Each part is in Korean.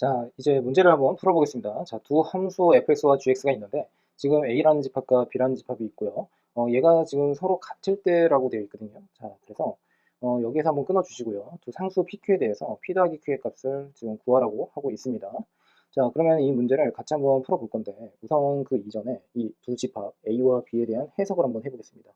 자, 이제 문제를 한번 풀어보겠습니다. 자, 두 함수 fx와 gx가 있는데 지금 a라는 집합과 b라는 집합이 있고요. 얘가 지금 서로 같을 때라고 되어 있거든요. 자, 그래서 여기에서 한번 끊어주시고요. 두 상수 pq에 대해서 p 더하기 q의 값을 지금 구하라고 하고 있습니다. 자, 그러면 이 문제를 같이 한번 풀어볼 건데 우선 그 이전에 이 두 집합 a와 b에 대한 해석을 한번 해보겠습니다.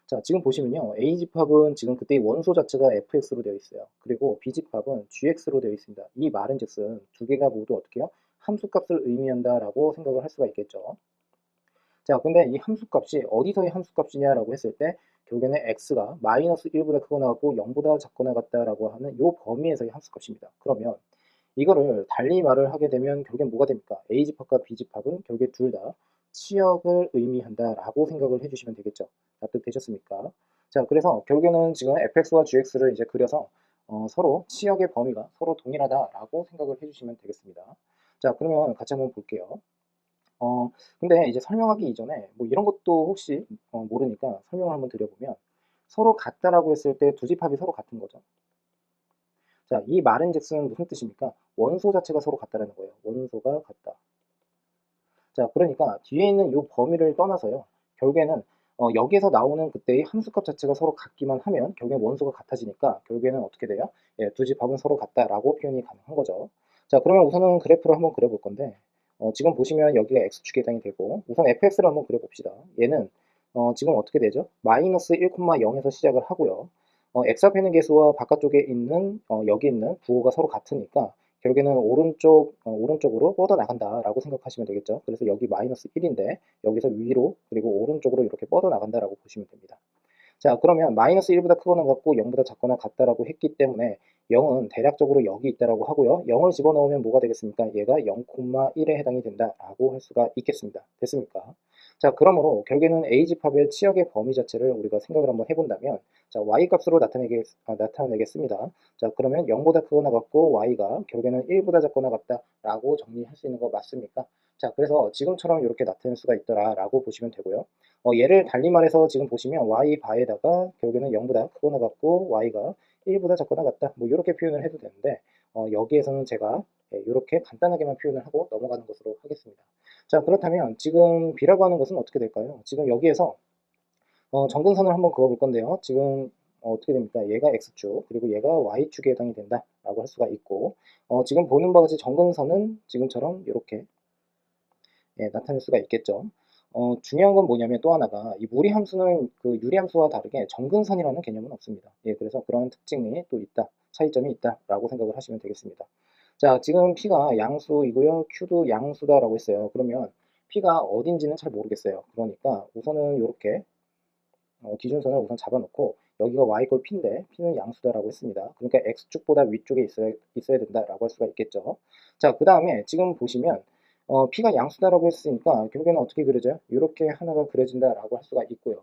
자, 지금 보시면요. A집합은 지금 그때의 원소 자체가 fx로 되어 있어요. 그리고 B집합은 gx로 되어 있습니다. 이 말은즉슨 두 개가 모두 어떻게 해요? 함수값을 의미한다라고 생각을 할 수가 있겠죠. 자, 근데 이 함수값이 어디서의 함수값이냐라고 했을 때 결국에는 x가 마이너스 1보다 크거나 같고 0보다 작거나 같다라고 하는 이 범위에서의 함수값입니다. 그러면 이거를 달리 말을 하게 되면 결국엔 뭐가 됩니까? A집합과 B집합은 결국에 둘 다 치역을 의미한다라고 생각을 해주시면 되겠죠. 납득되셨습니까? 자, 그래서 결국에는 지금 fx와 gx를 이제 그려서 서로 치역의 범위가 서로 동일하다라고 생각을 해주시면 되겠습니다. 자, 그러면 같이 한번 볼게요. 근데 이제 설명하기 이전에 뭐 이런 것도 혹시 모르니까 설명을 한번 드려보면 서로 같다라고 했을 때 두 집합이 서로 같은 거죠. 자, 이 말은즉슨 무슨 뜻입니까? 원소 자체가 서로 같다라는 거예요. 원소가 같다. 자, 그러니까 뒤에 있는 이 범위를 떠나서요. 결국에는 여기에서 나오는 그때의 함수값 자체가 서로 같기만 하면 결국엔 원소가 같아지니까 결국에는 어떻게 돼요? 예, 두 집합은 서로 같다라고 표현이 가능한 거죠. 자, 그러면 우선은 그래프를 한번 그려볼 건데 지금 보시면 여기가 x축에 해당이 되고 우선 fx를 한번 그려봅시다. 얘는 지금 어떻게 되죠? 마이너스 1,0에서 시작을 하고요. x 앞에 있는 개수와 바깥쪽에 있는 여기 있는 부호가 서로 같으니까 결국에는 오른쪽으로 뻗어 나간다라고 생각하시면 되겠죠. 그래서 여기 마이너스 1인데 여기서 위로 그리고 오른쪽으로 이렇게 뻗어 나간다라고 보시면 됩니다. 자, 그러면 마이너스 1보다 크거나 같고 0보다 작거나 같다라고 했기 때문에 0은 대략적으로 여기 있다라고 하고요. 0을 집어넣으면 뭐가 되겠습니까? 얘가 0,1에 해당이 된다라고 할 수가 있겠습니다. 됐습니까? 자, 그러므로 결국에는 A집합의 치역의 범위 자체를 우리가 생각을 한번 해본다면 자, Y값으로 나타내겠습니다. 자, 그러면 0보다 크거나 같고 Y가 결국에는 1보다 작거나 같다라고 정리할 수 있는 거 맞습니까? 자, 그래서 지금처럼 이렇게 나타낼 수가 있더라라고 보시면 되고요. 얘를 달리 말해서 지금 보시면 y바에다가 결국에는 0보다 크거나 같고 y가 1보다 작거나 같다 뭐 이렇게 표현을 해도 되는데 여기에서는 제가 이렇게 간단하게만 표현을 하고 넘어가는 것으로 하겠습니다. 자, 그렇다면 지금 b라고 하는 것은 어떻게 될까요? 지금 여기에서 정근선을 한번 그어볼 건데요. 지금 어떻게 됩니까? 얘가 x축 그리고 얘가 y축에 해당이 된다라고 할 수가 있고 지금 보는 바와 같이 정근선은 지금처럼 이렇게 나타낼 수가 있겠죠. 중요한 건 뭐냐면 또 하나가 이 무리함수는 그 유리함수와 다르게 정근선이라는 개념은 없습니다. 예, 그래서 그런 특징이 또 있다, 차이점이 있다라고 생각을 하시면 되겠습니다. 자, 지금 P가 양수이고요, Q도 양수다라고 했어요. 그러면 P가 어딘지는 잘 모르겠어요. 그러니까 우선은 이렇게 기준선을 우선 잡아놓고 여기가 y 꼴 p인데 p는 양수다라고 했습니다. 그러니까 x축보다 위쪽에 있어야 된다라고 할 수가 있겠죠. 자, 그 다음에 지금 보시면 p가 양수다라고 했으니까 결국에는 어떻게 그려져요? 이렇게 하나가 그려진다라고 할 수가 있고요.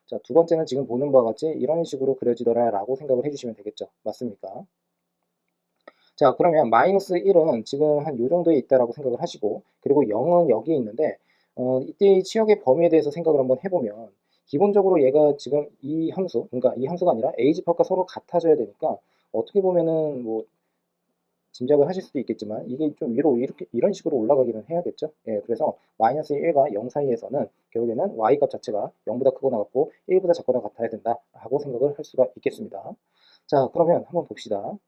자, 두 번째는 지금 보는 바와 같이 이런 식으로 그려지더라라고 생각을 해주시면 되겠죠. 맞습니까? 자, 그러면 마이너스 1은 지금 한 요 정도에 있다라고 생각을 하시고 그리고 0은 여기에 있는데 이때 치역의 범위에 대해서 생각을 한번 해보면 기본적으로 얘가 지금 이 함수, 그러니까 이 함수가 아니라 A집합과 서로 같아져야 되니까 어떻게 보면은 뭐 짐작을 하실 수도 있겠지만 이게 좀 위로 이렇게 이런 식으로 올라가기는 해야겠죠. 예, 그래서 마이너스 1과 0 사이에서는 결국에는 y값 자체가 0보다 크거나 같고 1보다 작거나 같아야 된다라고 생각을 할 수가 있겠습니다. 자, 그러면 한번 봅시다.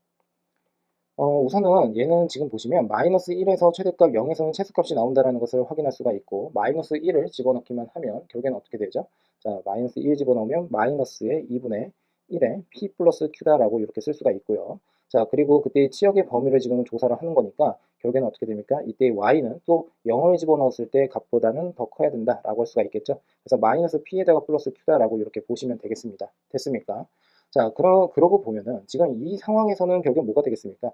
우선은 얘는 지금 보시면 마이너스 1에서 최대값 0에서는 최소값이 나온다는 것을 확인할 수가 있고 마이너스 1을 집어넣기만 하면 결국에는 어떻게 되죠? 자, 마이너스 1 집어넣으면 마이너스의 2분의 1에 p 플러스 q다라고 이렇게 쓸 수가 있고요. 자, 그리고 그때 치역의 범위를 지금 조사를 하는 거니까 결국에는 어떻게 됩니까? 이때 y는 또 0을 집어넣었을 때 값보다는 더 커야 된다라고 할 수가 있겠죠. 그래서 마이너스 p에다가 플러스 q다라고 이렇게 보시면 되겠습니다. 됐습니까? 자, 그러고 보면은 지금 이 상황에서는 결국 뭐가 되겠습니까?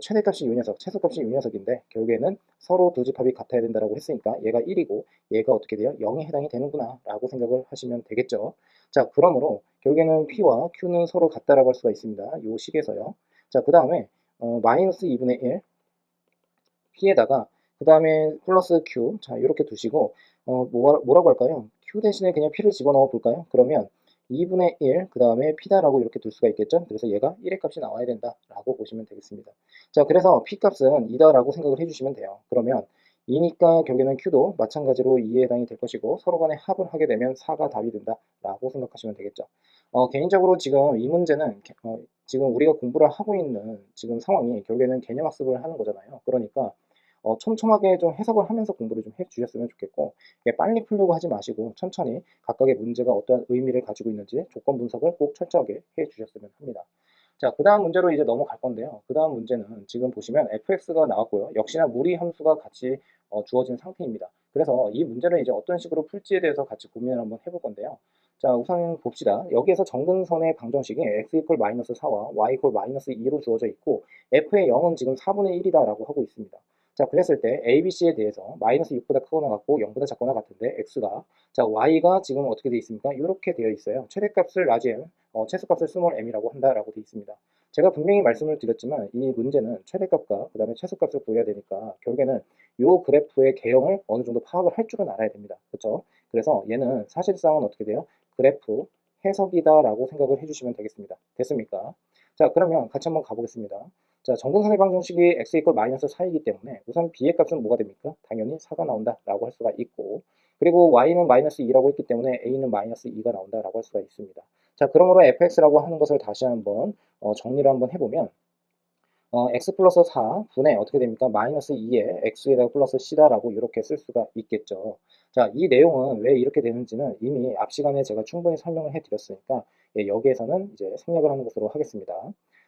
최대값이 요 녀석, 최소값이 요 녀석인데 결국에는 서로 두 집합이 같아야 된다고 했으니까 얘가 1이고 얘가 어떻게 돼요? 0에 해당이 되는구나 라고 생각을 하시면 되겠죠. 자, 그러므로 결국에는 P와 Q는 서로 같다라고 할 수가 있습니다. 요 식에서요. 자, 그 다음에 마이너스 2분의 1 P에다가 그 다음에 플러스 Q 자, 이렇게 두시고 뭐라고 할까요? Q 대신에 그냥 P를 집어넣어 볼까요? 그러면 2분의 1, 그 다음에 p다라고 이렇게 둘 수가 있겠죠. 그래서 얘가 1의 값이 나와야 된다라고 보시면 되겠습니다. 자, 그래서 p 값은 2다라고 생각을 해주시면 돼요. 그러면 2니까 결국에는 q도 마찬가지로 2에 해당이 될 것이고 서로 간에 합을 하게 되면 4가 답이 된다라고 생각하시면 되겠죠. 개인적으로 지금 이 문제는 지금 우리가 공부를 하고 있는 지금 상황이 결국에는 개념학습을 하는 거잖아요. 그러니까 촘촘하게 좀 해석을 하면서 공부를 좀 해주셨으면 좋겠고, 빨리 풀려고 하지 마시고 천천히 각각의 문제가 어떠한 의미를 가지고 있는지 조건 분석을 꼭 철저하게 해주셨으면 합니다. 자, 그 다음 문제로 이제 넘어갈 건데요. 그 다음 문제는 지금 보시면 fx가 나왔고요. 역시나 무리 함수가 같이 주어진 상태입니다. 그래서 이 문제를 이제 어떤 식으로 풀지에 대해서 같이 고민을 한번 해볼 건데요. 자, 우선 봅시다. 여기에서 정근선의 방정식이 x 이퀄 마이너스 4와 y 이퀄 마이너스 2로 주어져 있고 f의 0은 지금 4분의 1이다라고 하고 있습니다. 자, 그랬을 때 a, b, c에 대해서 마이너스 6보다 크거나 같고 0보다 작거나 같은데 x가, 자, y가 지금 어떻게 되어 있습니까? 이렇게 되어 있어요. 최대값을 라지 m, 최소값을 스몰 m이라고 한다라고 되어 있습니다. 제가 분명히 말씀을 드렸지만 이 문제는 최대값과 그 다음에 최소값을 구해야 되니까 결국에는 이 그래프의 개형을 어느 정도 파악을 할 줄은 알아야 됩니다. 그렇죠? 그래서 얘는 사실상은 어떻게 돼요? 그래프 해석이다라고 생각을 해주시면 되겠습니다. 됐습니까? 자, 그러면 같이 한번 가보겠습니다. 자, 정근선의 방정식이 x 이퀄 마이너스 4이기 때문에 우선 b의 값은 뭐가 됩니까? 당연히 4가 나온다라고 할 수가 있고, 그리고 y는 마이너스 2라고 했기 때문에 a는 마이너스 2가 나온다라고 할 수가 있습니다. 자, 그러므로 fx라고 하는 것을 다시 한번 정리를 한번 해보면 x 플러스 4분의 어떻게 됩니까? 마이너스 2에 x에다가 플러스 c다라고 이렇게 쓸 수가 있겠죠. 자, 이 내용은 왜 이렇게 되는지는 이미 앞 시간에 제가 충분히 설명을 해드렸으니까 여기에서는 이제 생략을 하는 것으로 하겠습니다.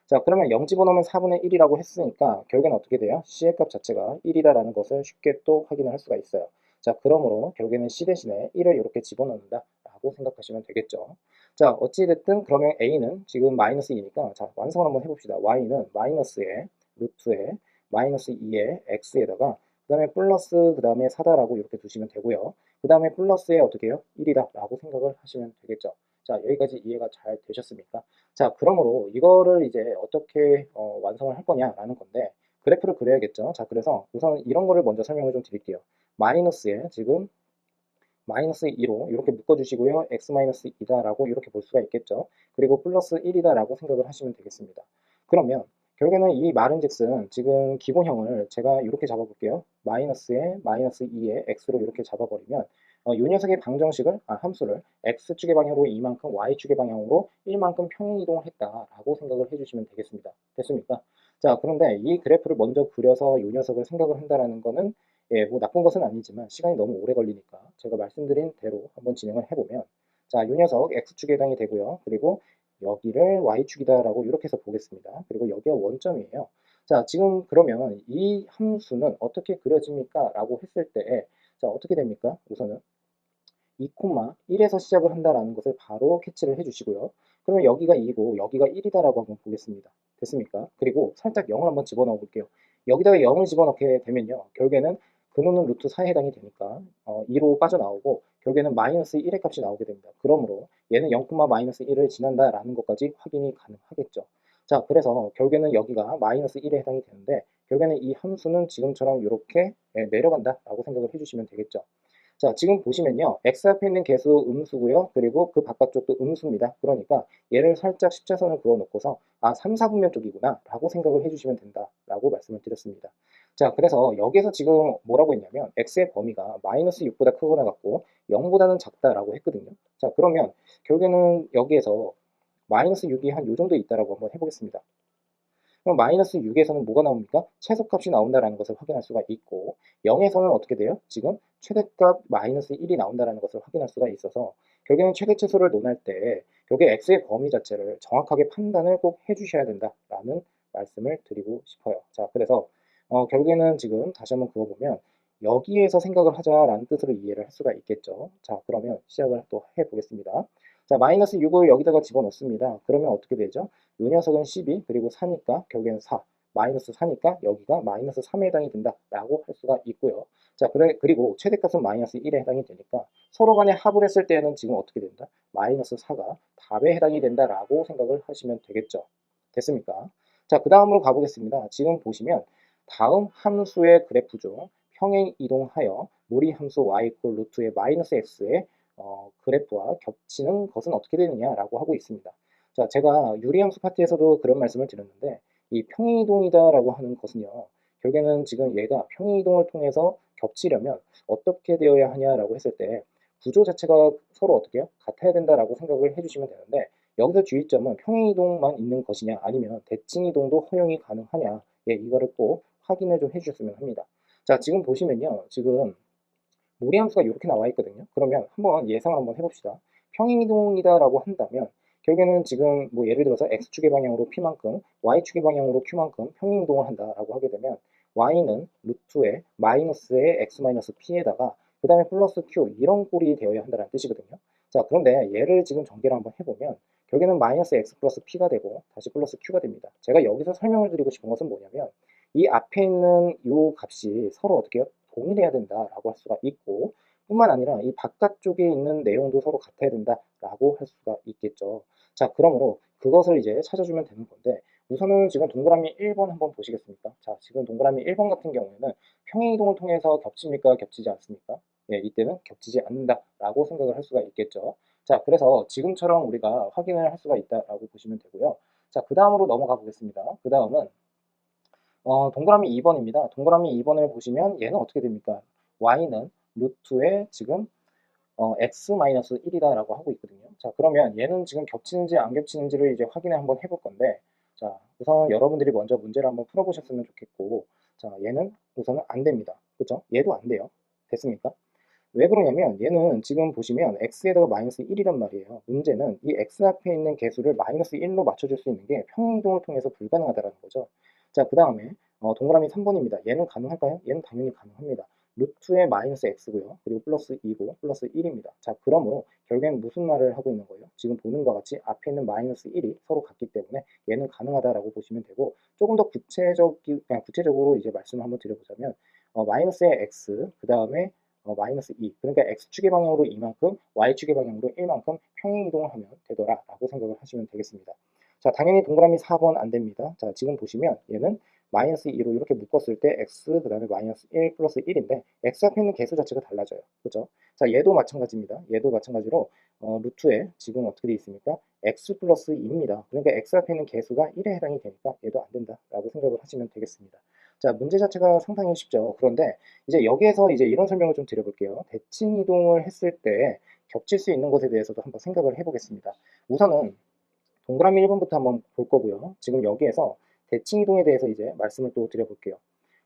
자, 그러면 0 집어넣으면 4분의 1이라고 했으니까 결국엔 어떻게 돼요? c의 값 자체가 1이다라는 것을 쉽게 또 확인을 할 수가 있어요. 자, 그러므로 결국에는 c 대신에 1을 이렇게 집어넣는다라고 생각하시면 되겠죠. 자, 어찌됐든 그러면 a는 지금 마이너스 2니까 자, 완성을 한번 해봅시다. y는 마이너스에 루트에 마이너스 2에 x에다가 그 다음에 플러스 그 다음에 4다라고 이렇게 두시면 되고요. 그 다음에 플러스에 어떻게 해요? 1이다 라고 생각을 하시면 되겠죠. 자, 여기까지 이해가 잘 되셨습니까? 자, 그러므로 이거를 이제 어떻게 완성을 할 거냐라는 건데 그래프를 그려야겠죠. 자, 그래서 우선 이런 거를 먼저 설명을 좀 드릴게요. 마이너스에 지금 마이너스 2로 이렇게 묶어주시고요. x-2다라고 이렇게 볼 수가 있겠죠. 그리고 플러스 1이다라고 생각을 하시면 되겠습니다. 그러면 결국에는 이 말은즉슨 지금 기본형을 제가 이렇게 잡아볼게요. 마이너스에 마이너스 2에 x로 이렇게 잡아버리면 이 녀석의 방정식을, 함수를 x축의 방향으로 이만큼, y축의 방향으로 1만큼 평행이동을 했다라고 생각을 해주시면 되겠습니다. 됐습니까? 자, 그런데 이 그래프를 먼저 그려서 이 녀석을 생각을 한다는 거는 뭐 나쁜 것은 아니지만 시간이 너무 오래 걸리니까 제가 말씀드린 대로 한번 진행을 해보면, 자, 이 녀석 x축에 해당이 되고요. 그리고 여기를 y축이다라고 이렇게 해서 보겠습니다. 그리고 여기가 원점이에요. 자, 지금 그러면 이 함수는 어떻게 그려집니까? 라고 했을 때, 자, 어떻게 됩니까? 우선은 2,1에서 시작을 한다라는 것을 바로 캐치를 해주시고요. 그러면 여기가 2고 여기가 1이다라고 한번 보겠습니다. 됐습니까? 그리고 살짝 0을 한번 집어넣어 볼게요. 여기다가 0을 집어넣게 되면요. 결국에는 근호는 루트 4에 해당이 되니까 2로 빠져나오고 결국에는 마이너스 1의 값이 나오게 됩니다. 그러므로 얘는 0, 마이너스 1을 지난다라는 것까지 확인이 가능하겠죠. 자, 그래서 결국에는 여기가 마이너스 1에 해당이 되는데 결국에는 이 함수는 지금처럼 이렇게 내려간다라고 생각을 해주시면 되겠죠. 자, 지금 보시면요. x 앞에 있는 개수 음수고요. 그리고 그 바깥쪽도 음수입니다. 그러니까 얘를 살짝 십자선을 그어 놓고서 3, 4분면 쪽이구나 라고 생각을 해주시면 된다라고 말씀을 드렸습니다. 자, 그래서 여기서 지금 뭐라고 했냐면 x의 범위가 마이너스 6보다 크거나 같고 0보다는 작다라고 했거든요. 자, 그러면 결국에는 여기에서 마이너스 6이 한 요 정도 있다라고 한번 해보겠습니다. 그럼 마이너스 6에서는 뭐가 나옵니까? 최소값이 나온다는 것을 확인할 수가 있고 0에서는 어떻게 돼요? 지금 최대값 마이너스 1이 나온다는 것을 확인할 수가 있어서 결국에는 최대치수를 논할 때 결국에 x의 범위 자체를 정확하게 판단을 꼭 해주셔야 된다라는 말씀을 드리고 싶어요. 자, 그래서 결국에는 지금 다시 한번 그어보면 여기에서 생각을 하자라는 뜻으로 이해를 할 수가 있겠죠. 자, 그러면 시작을 또 해보겠습니다. 자, 마이너스 6을 여기다가 집어넣습니다. 그러면 어떻게 되죠? 이 녀석은 12, 그리고 4니까 결국에는 4, 마이너스 4니까 여기가 마이너스 3에 해당이 된다라고 할 수가 있고요. 자, 그리고 최대값은 마이너스 1에 해당이 되니까 서로 간에 합을 했을 때는 지금 어떻게 된다? 마이너스 4가 답에 해당이 된다라고 생각을 하시면 되겠죠. 됐습니까? 자, 그 다음으로 가보겠습니다. 지금 보시면 다음 함수의 그래프죠. 평행 이동하여 무리 함수 y 루트의 마이너스 x에 그래프와 겹치는 것은 어떻게 되느냐라고 하고 있습니다. 자, 제가 유리함수 파트에서도 그런 말씀을 드렸는데 이 평행이동이다라고 하는 것은요. 결국에는 지금 얘가 평행이동을 통해서 겹치려면 어떻게 되어야 하냐라고 했을 때 구조 자체가 서로 어떻게 해요? 같아야 된다라고 생각을 해주시면 되는데 여기서 주의점은 평행이동만 있는 것이냐 아니면 대칭이동도 허용이 가능하냐 예, 이거를 꼭 확인을 좀 해주셨으면 합니다. 자, 지금 보시면요. 지금 무리함수가 이렇게 나와 있거든요. 그러면 한번 예상을 한번 해봅시다. 평행이동이다라고 한다면 결국에는 지금 뭐 예를 들어서 x축의 방향으로 p만큼 y축의 방향으로 q만큼 평행이동을 한다라고 하게 되면 y는 루트에 마이너스의 x 마이너스 p에다가 그 다음에 플러스 q 이런 꼴이 되어야 한다는 뜻이거든요. 자, 그런데 얘를 지금 전개를 한번 해보면 결국에는 마이너스 x 플러스 p가 되고 다시 플러스 q가 됩니다. 제가 여기서 설명을 드리고 싶은 것은 뭐냐면 이 앞에 있는 이 값이 서로 어떻게 해요? 동일해야 된다라고 할 수가 있고 뿐만 아니라 이 바깥쪽에 있는 내용도 서로 같아야 된다라고 할 수가 있겠죠. 자, 그러므로 그것을 이제 찾아주면 되는 건데 우선은 지금 동그라미 1번 한번 보시겠습니까? 자, 지금 동그라미 1번 같은 경우에는 평행이동을 통해서 겹칩니까? 겹치지 않습니까? 예, 이때는 겹치지 않는다라고 생각을 할 수가 있겠죠. 자, 그래서 지금처럼 우리가 확인을 할 수가 있다라고 보시면 되고요. 자, 그 다음으로 넘어가 보겠습니다. 그 다음은 동그라미 2번입니다. 동그라미 2번을 보시면 얘는 어떻게 됩니까? y는 루트에 지금 x-1이다 라고 하고 있거든요. 자, 그러면 얘는 지금 겹치는지 안 겹치는지를 이제 확인을 한번 해볼 건데 자, 우선 여러분들이 먼저 문제를 한번 풀어보셨으면 좋겠고 자, 얘는 우선은 안 됩니다. 그죠? 얘도 안 돼요. 됐습니까? 왜 그러냐면 얘는 지금 보시면 x에다가 마이너스 1이란 말이에요. 문제는 이 x 앞에 있는 개수를 마이너스 1로 맞춰줄 수 있는 게 평행이동을 통해서 불가능하다는 거죠. 자, 그 다음에 동그라미 3번입니다. 얘는 가능할까요? 얘는 당연히 가능합니다. 루트의 마이너스 x고요. 그리고 플러스 2고 플러스 1입니다. 자, 그러므로 결국엔 무슨 말을 하고 있는 거예요? 지금 보는 것과 같이 앞에 있는 마이너스 1이 서로 같기 때문에 얘는 가능하다라고 보시면 되고 조금 더 구체적으로 이제 말씀을 한번 드려보자면 마이너스의 x 그 다음에 마이너스 2 그러니까 x축의 방향으로 이만큼 y축의 방향으로 1만큼 평행이동을 하면 되더라라고 생각을 하시면 되겠습니다. 자, 당연히 동그라미 4번 안 됩니다. 자, 지금 보시면 얘는 마이너스 2로 이렇게 묶었을 때 x 그 다음에 마이너스 1 플러스 1인데 x 앞에 있는 개수 자체가 달라져요. 그죠? 자, 얘도 마찬가지입니다. 얘도 마찬가지로 루트에 지금 어떻게 되어 있습니까? x 플러스 2입니다. 그러니까 x 앞에 있는 개수가 1에 해당이 되니까 얘도 안 된다라고 생각을 하시면 되겠습니다. 자, 문제 자체가 상당히 쉽죠. 그런데 이제 여기에서 이제 이런 설명을 좀 드려볼게요. 대칭 이동을 했을 때 겹칠 수 있는 것에 대해서도 한번 생각을 해보겠습니다. 우선은 동그라미 1번부터 한번 볼 거고요. 지금 여기에서 대칭 이동에 대해서 이제 말씀을 또 드려볼게요.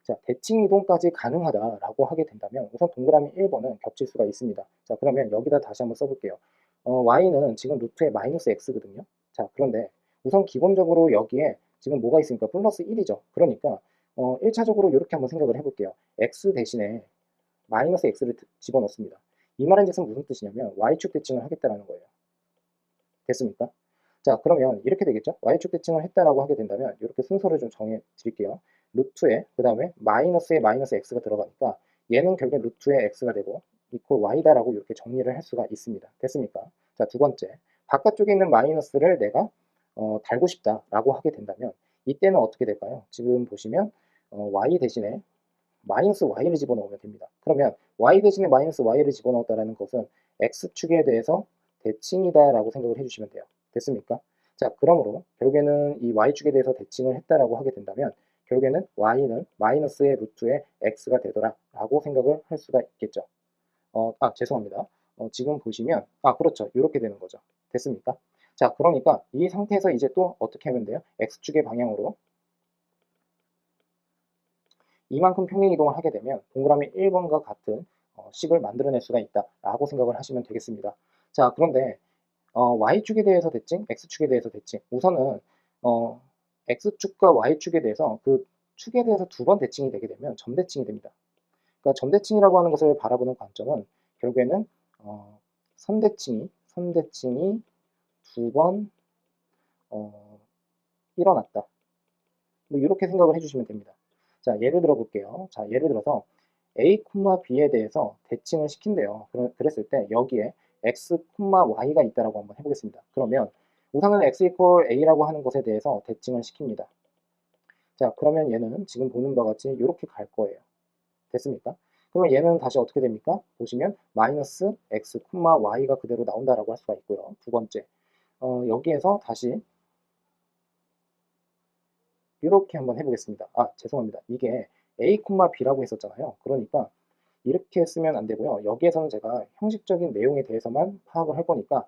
자, 대칭 이동까지 가능하다라고 하게 된다면 우선 동그라미 1번은 겹칠 수가 있습니다. 자, 그러면 여기다 다시 한번 써볼게요. y는 지금 루트에 마이너스 x거든요. 자, 그런데 우선 기본적으로 여기에 지금 뭐가 있습니까? 플러스 1이죠. 그러니까 1차적으로 이렇게 한번 생각을 해볼게요. x 대신에 마이너스 x를 집어넣습니다. 이 말인즉슨 무슨 뜻이냐면 y축 대칭을 하겠다라는 거예요. 됐습니까? 자, 그러면 이렇게 되겠죠? y축 대칭을 했다라고 하게 된다면 이렇게 순서를 좀 정해 드릴게요. 루트에 그 다음에 마이너스에 마이너스 x가 들어가니까 얘는 결국에 루트에 x가 되고 이퀄 y다라고 이렇게 정리를 할 수가 있습니다. 됐습니까? 자, 두 번째 바깥쪽에 있는 마이너스를 내가 달고 싶다라고 하게 된다면 이때는 어떻게 될까요? 지금 보시면 y 대신에 마이너스 y를 집어넣으면 됩니다. 그러면 y 대신에 마이너스 y를 집어넣었다는 것은 x축에 대해서 대칭이다라고 생각을 해주시면 돼요. 됐습니까? 자, 그러므로 결국에는 이 y축에 대해서 대칭을 했다라고 하게 된다면 결국에는 y는 마이너스의 루트의 x가 되더라라고 생각을 할 수가 있겠죠. 죄송합니다. 지금 보시면 그렇죠. 이렇게 되는 거죠. 됐습니까? 자, 그러니까 이 상태에서 이제 또 어떻게 하면 돼요? x축의 방향으로 이만큼 평행이동을 하게 되면 동그라미 1번과 같은 식을 만들어낼 수가 있다라고 생각을 하시면 되겠습니다. 자, 그런데 y축에 대해서 대칭, x축에 대해서 대칭. 우선은 x축과 y축에 대해서 그 축에 대해서 두 번 대칭이 되게 되면 점대칭이 됩니다. 그러니까 점대칭이라고 하는 것을 바라보는 관점은 결국에는 선대칭이 두 번 일어났다. 뭐 이렇게 생각을 해주시면 됩니다. 자, 예를 들어 볼게요. 자, 예를 들어서 a, b에 대해서 대칭을 시킨대요. 그랬을 때 여기에 x, y가 있다라고 한번 해보겠습니다. 그러면 우선은 x 이퀄 a라고 하는 것에 대해서 대칭을 시킵니다. 자, 그러면 얘는 지금 보는 바와 같이 이렇게 갈 거예요. 됐습니까? 그러면 얘는 다시 어떻게 됩니까? 보시면 마이너스 x, y가 그대로 나온다라고 할 수가 있고요. 두 번째, 여기에서 다시 이렇게 한번 해보겠습니다. 아, 죄송합니다. 이게 a, b라고 했었잖아요. 그러니까 이렇게 쓰면 안 되고요. 여기에서는 제가 형식적인 내용에 대해서만 파악을 할 거니까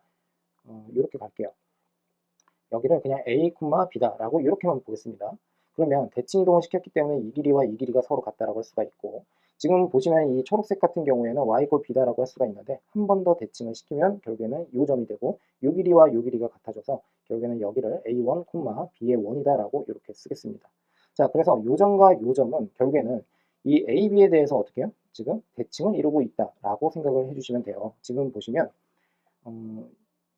이렇게 갈게요. 여기를 그냥 a, b다라고 이렇게만 보겠습니다. 그러면 대칭 이동을 시켰기 때문에 이 길이와 이 길이가 서로 같다라고 할 수가 있고, 지금 보시면 이 초록색 같은 경우에는 y b다라고 할 수가 있는데, 한 번 더 대칭을 시키면 결국에는 이 점이 되고 이 길이와 이 길이가 같아져서 결국에는 여기를 a1, b의 1이다라고 이렇게 쓰겠습니다. 자, 그래서 이 점과 이 점은 결국에는 이 a, b에 대해서 어떻게 해요? 지금 대칭을 이루고 있다라고 생각을 해주시면 돼요. 지금 보시면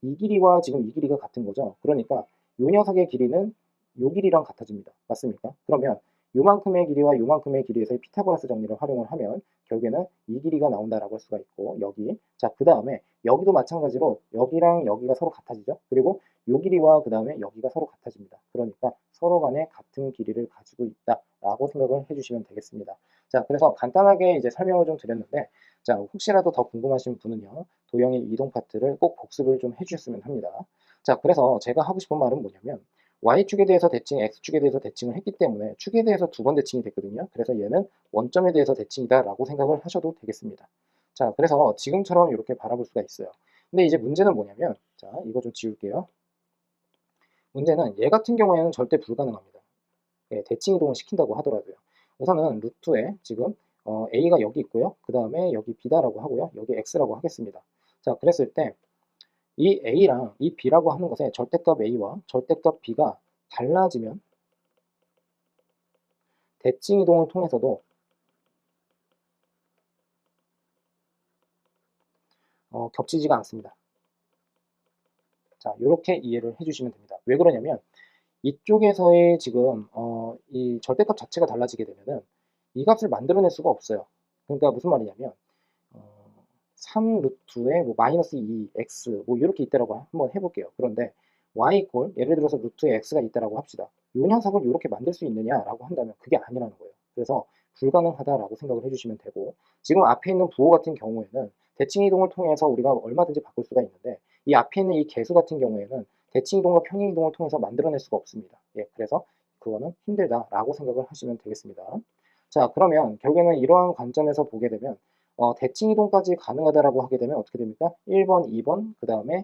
이 길이와 지금 이 길이가 같은 거죠. 그러니까 이 녀석의 길이는 이 길이랑 같아집니다. 맞습니까? 그러면 요만큼의 길이와 요만큼의 길이에서의 피타고라스 정리를 활용을 하면 결국에는 이 길이가 나온다라고 할 수가 있고, 여기 자, 그 다음에 여기도 마찬가지로 여기랑 여기가 서로 같아지죠. 그리고 요 길이와 그 다음에 여기가 서로 같아집니다. 그러니까 서로 간에 같은 길이를 가지고 있다라고 생각을 해주시면 되겠습니다. 자, 그래서 간단하게 이제 설명을 좀 드렸는데, 자, 혹시라도 더 궁금하신 분은요, 도형의 이동 파트를 꼭 복습을 좀 해주셨으면 합니다. 자, 그래서 제가 하고 싶은 말은 뭐냐면, Y축에 대해서 대칭, X축에 대해서 대칭을 했기 때문에 축에 대해서 두 번 대칭이 됐거든요. 그래서 얘는 원점에 대해서 대칭이다 라고 생각을 하셔도 되겠습니다. 자, 그래서 지금처럼 이렇게 바라볼 수가 있어요. 근데 이제 문제는 뭐냐면, 자, 이거 좀 지울게요. 문제는 얘 같은 경우에는 절대 불가능합니다. 예, 대칭 이동을 시킨다고 하더라도요. 우선은 루트에 지금 A가 여기 있고요. 그 다음에 여기 B다라고 하고요. 여기 X라고 하겠습니다. 자, 그랬을 때 이 A랑 이 B라고 하는 것의 절대값 A와 절대값 B가 달라지면 대칭 이동을 통해서도 겹치지가 않습니다. 자, 이렇게 이해를 해주시면 됩니다. 왜 그러냐면 이쪽에서의 지금 이 절대값 자체가 달라지게 되면은 이 값을 만들어낼 수가 없어요. 그러니까 무슨 말이냐면 3 루트에 뭐 마이너스 2, x 뭐 이렇게 있다라고 한번 해볼게요. 그런데 y 이꼴 예를 들어서 루트에 x가 있다라고 합시다. 이 녀석을 이렇게 만들 수 있느냐라고 한다면 그게 아니라는 거예요. 그래서 불가능하다라고 생각을 해주시면 되고, 지금 앞에 있는 부호 같은 경우에는 대칭 이동을 통해서 우리가 얼마든지 바꿀 수가 있는데, 이 앞에 있는 이 개수 같은 경우에는 대칭 이동과 평행 이동을 통해서 만들어낼 수가 없습니다. 예, 그래서 그거는 힘들다라고 생각을 하시면 되겠습니다. 자, 그러면 결국에는 이러한 관점에서 보게 되면 대칭 이동까지 가능하다라고 하게 되면 어떻게 됩니까? 1번, 2번, 그 다음에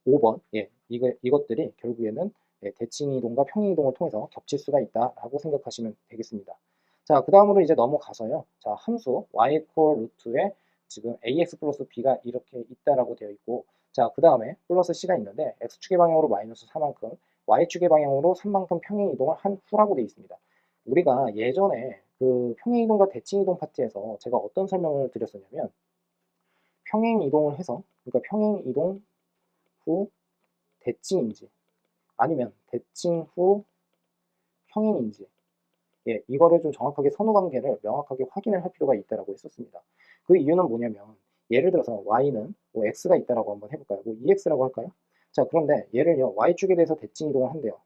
5번, 예, 이것들이 결국에는 예, 대칭 이동과 평행 이동을 통해서 겹칠 수가 있다라고 생각하시면 되겠습니다. 자, 그 다음으로 이제 넘어가서요. 자, 함수 y 루트에 지금 ax 플러스 b가 이렇게 있다라고 되어 있고, 자, 그 다음에 플러스 c가 있는데 x축의 방향으로 마이너스 4만큼, y축의 방향으로 3만큼 평행 이동을 한 후라고 되어 있습니다. 우리가 예전에 그 평행 이동과 대칭 이동 파트에서 제가 어떤 설명을 드렸었냐면, 평행 이동을 해서, 그러니까 평행 이동 후 대칭인지 아니면 대칭 후 평행인지, 예, 이거를 좀 정확하게 선호 관계를 명확하게 확인을 할 필요가 있다라고 했었습니다. 그 이유는 뭐냐면, 예를 들어서 y는 뭐 x가 있다라고 한번 해볼까요? 뭐 2x라고 할까요? 자, 그런데 얘를요 y축에 대해서 대칭 이동을 한대요.